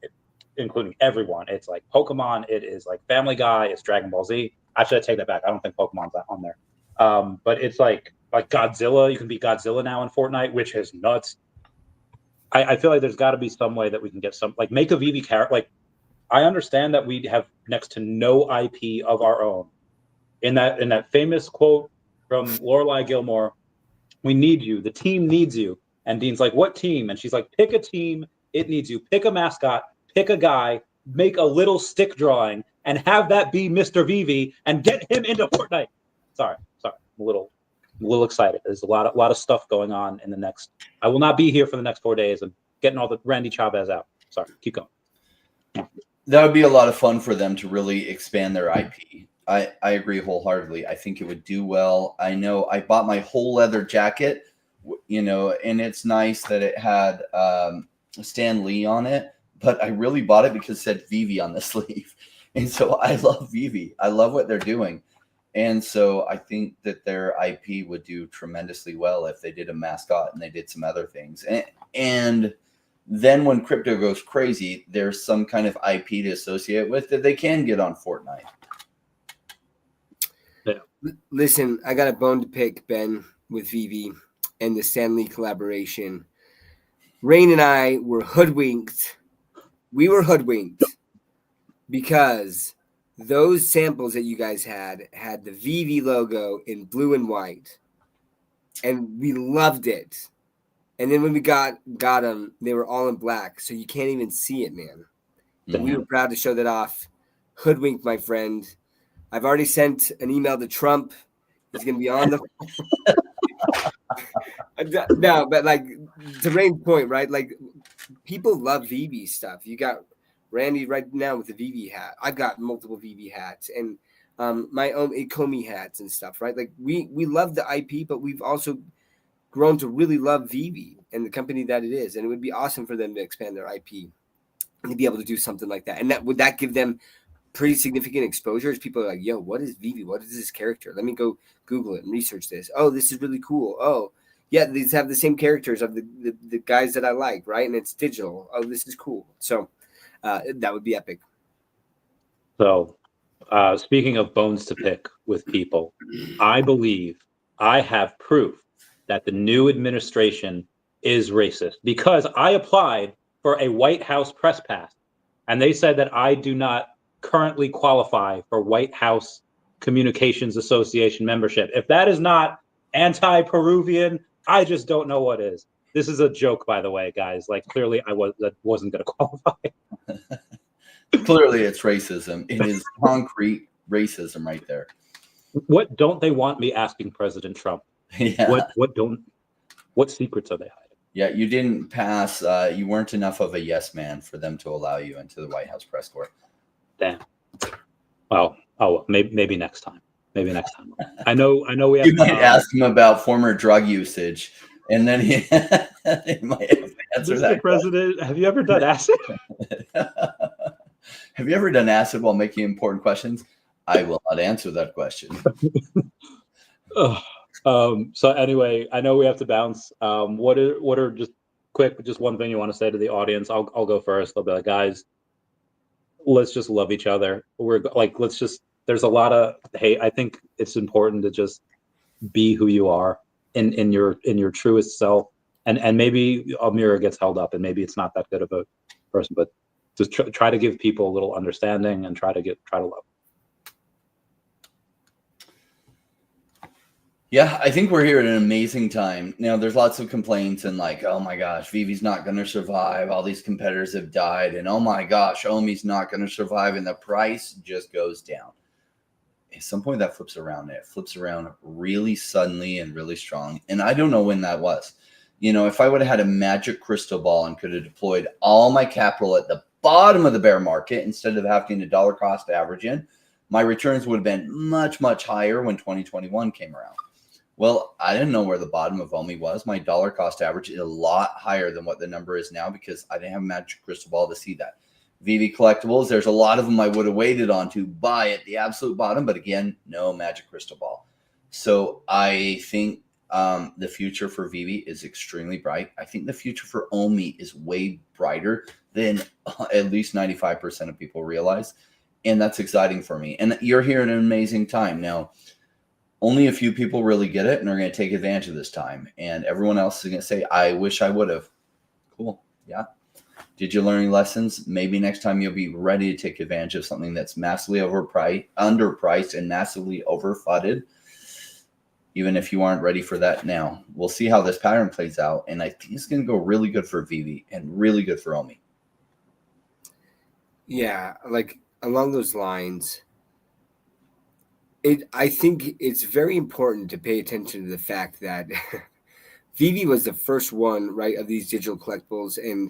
including everyone. It's like Pokemon, it is like Family Guy, it's Dragon Ball Z. Actually, I take that back. I don't think Pokemon's on there. But it's like Godzilla. You can be Godzilla now in Fortnite, which is nuts. I feel like there's got to be some way that we can get make a VV character. Like, I understand that we have next to no IP of our own. In that famous quote from Lorelai Gilmore, "We need you. The team needs you." And Dean's like, "What team?" And she's like, "Pick a team. It needs you. Pick a mascot. Pick a guy. Make a little stick drawing, and have that be Mr. Vivi, and get him into Fortnite." Sorry, I'm a little excited. There's a lot of stuff going on in the next. I will not be here for the next 4 days. I'm getting all the Randy Chavez out. Sorry, keep going. That would be a lot of fun for them to really expand their IP. I agree wholeheartedly. I think it would do well. I know I bought my whole leather jacket, and it's nice that it had Stan Lee on it, but I really bought it because it said Vivi on the sleeve. And so I love Vivi. I love what they're doing. And so I think that their IP would do tremendously well if they did a mascot and they did some other things. And then when crypto goes crazy, there's some kind of IP to associate with that they can get on Fortnite. Yeah. Listen, I got a bone to pick, Ben, with Vivi and the Stan Lee collaboration. Rain and I were hoodwinked. We were hoodwinked because those samples that you guys had the Vivi logo in blue and white, and we loved it. And then when we got them, they were all in black, so you can't even see it, man. Mm-hmm. We were proud to show that off. Hoodwinked, my friend. I've already sent an email to Trump. He's going to be on the. No, but like to Rain's point, right? Like people love Vivi stuff. You got Randy right now with the Vivi hat. I've got multiple Vivi hats and my own Ecomi hats and stuff, right? Like we love the IP, but we've also grown to really love Vivi and the company that it is. And it would be awesome for them to expand their IP and to be able to do something like that. And would that give them pretty significant exposures, people are like, yo, what is VV? What is this character? Let me go Google it and research this. Oh, this is really cool. Oh, yeah, these have the same characters of the guys that I like, right? And it's digital. Oh, this is cool. So that would be epic. So speaking of bones to pick with people, I believe I have proof that the new administration is racist because I applied for a White House press pass and they said that I do not currently qualify for White House Communications Association membership. If that is not anti-Peruvian, I just don't know what is. This is a joke, by the way, guys. Like, clearly wasn't going to qualify. Clearly, it's racism. It is concrete racism right there. What don't they want me asking President Trump? Yeah. What secrets are they hiding? Yeah, you didn't pass. You weren't enough of a yes man for them to allow you into the White House press corps. Damn. Well, maybe next time. Maybe next time. I know we have. You might ask him about former drug usage, and then he might answer that. Mr. President, have you ever done acid? Have you ever done acid while making important questions? I will not answer that question. So anyway, I know we have to bounce. What are just one thing you want to say to the audience? I'll go first. I'll be like, guys, let's just love each other. There's a lot of hate. I think it's important to just be who you are in your truest self. And maybe a mirror gets held up and maybe it's not that good of a person, but just try to give people a little understanding and try to love. Yeah, I think we're here at an amazing time. Now, there's lots of complaints and like, oh my gosh, Vivi's not going to survive. All these competitors have died. And oh my gosh, OMI's not going to survive. And the price just goes down. At some point that flips around. It flips around really suddenly and really strong. And I don't know when that was. You know, if I would have had a magic crystal ball and could have deployed all my capital at the bottom of the bear market instead of having to dollar cost average in, my returns would have been much, much higher when 2021 came around. Well, I didn't know where the bottom of OMI was. My dollar cost average is a lot higher than what the number is now because I didn't have a magic crystal ball to see that. VV collectibles, there's a lot of them I would have waited on to buy at the absolute bottom, but again, no magic crystal ball. So I think the future for VV is extremely bright. I think the future for OMI is way brighter than at least 95% of people realize. And that's exciting for me. And you're here at an amazing time. Now, only a few people really get it and are going to take advantage of this time. And everyone else is going to say, I wish I would have. Cool. Yeah. Did you learn any lessons? Maybe next time you'll be ready to take advantage of something that's massively underpriced and massively overfunded, even if you aren't ready for that now. We'll see how this pattern plays out. And I think it's going to go really good for VV and really good for OMI. Yeah, like along those lines, I think it's very important to pay attention to the fact that VV was the first one, right, of these digital collectibles and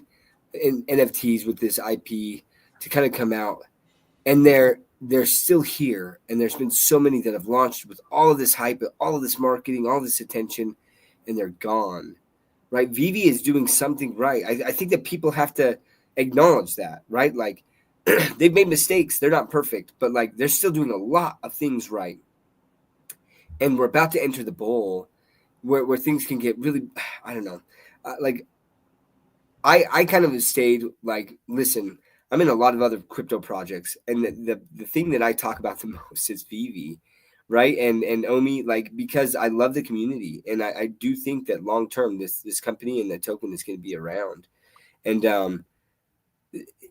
NFTs with this IP to kind of come out, and they're still here. And there's been so many that have launched with all of this hype, all of this marketing, all this attention, and they're gone, right? VV is doing something right. I think that people have to acknowledge that, right? Like, they've made mistakes. They're not perfect, but like they're still doing a lot of things right. And we're about to enter the bowl where things can get really, I don't know. I kind of stayed like, listen, I'm in a lot of other crypto projects. And the thing that I talk about the most is VV, right? And OMI, like, because I love the community. And I do think that long-term, this company and the token is going to be around. And,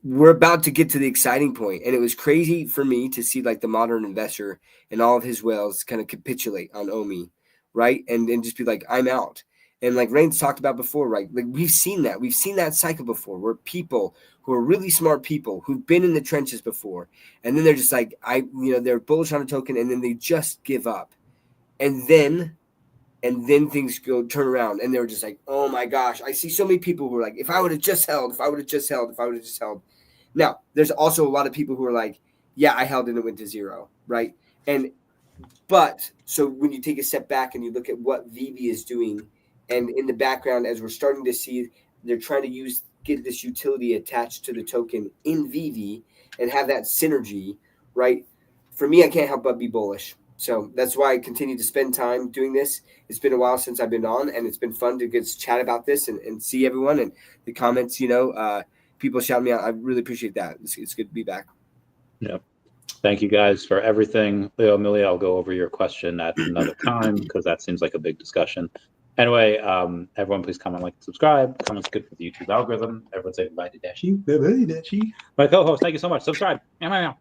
we're about to get to the exciting point, and it was crazy for me to see like the modern investor and all of his whales kind of capitulate on OMI, right? And just be like, I'm out. And like Rain's talked about before, right? Like we've seen that cycle before, where people who are really smart people who've been in the trenches before, and then they're just like, they're bullish on a token, and then they just give up, and then things turn around, and they're just like, oh my gosh, I see so many people who are like, if I would have just held. Now, there's also a lot of people who are like, yeah, I held and it went to zero, right? But so when you take a step back and you look at what VV is doing, and in the background, as we're starting to see, they're trying to get this utility attached to the token in VV and have that synergy, right? For me, I can't help but be bullish. So that's why I continue to spend time doing this. It's been a while since I've been on, and it's been fun to get to chat about this and see everyone and the comments, people shout me out. I really appreciate that. It's good to be back. Yeah. Thank you guys for everything. Leo, Amelia, I'll go over your question at another time because that seems like a big discussion. Anyway, everyone please comment, like, and subscribe. Comment's good for the YouTube algorithm. Everyone say bye to Dashi. Bye-bye, Dashi. My co-host, thank you so much. Subscribe. Yeah.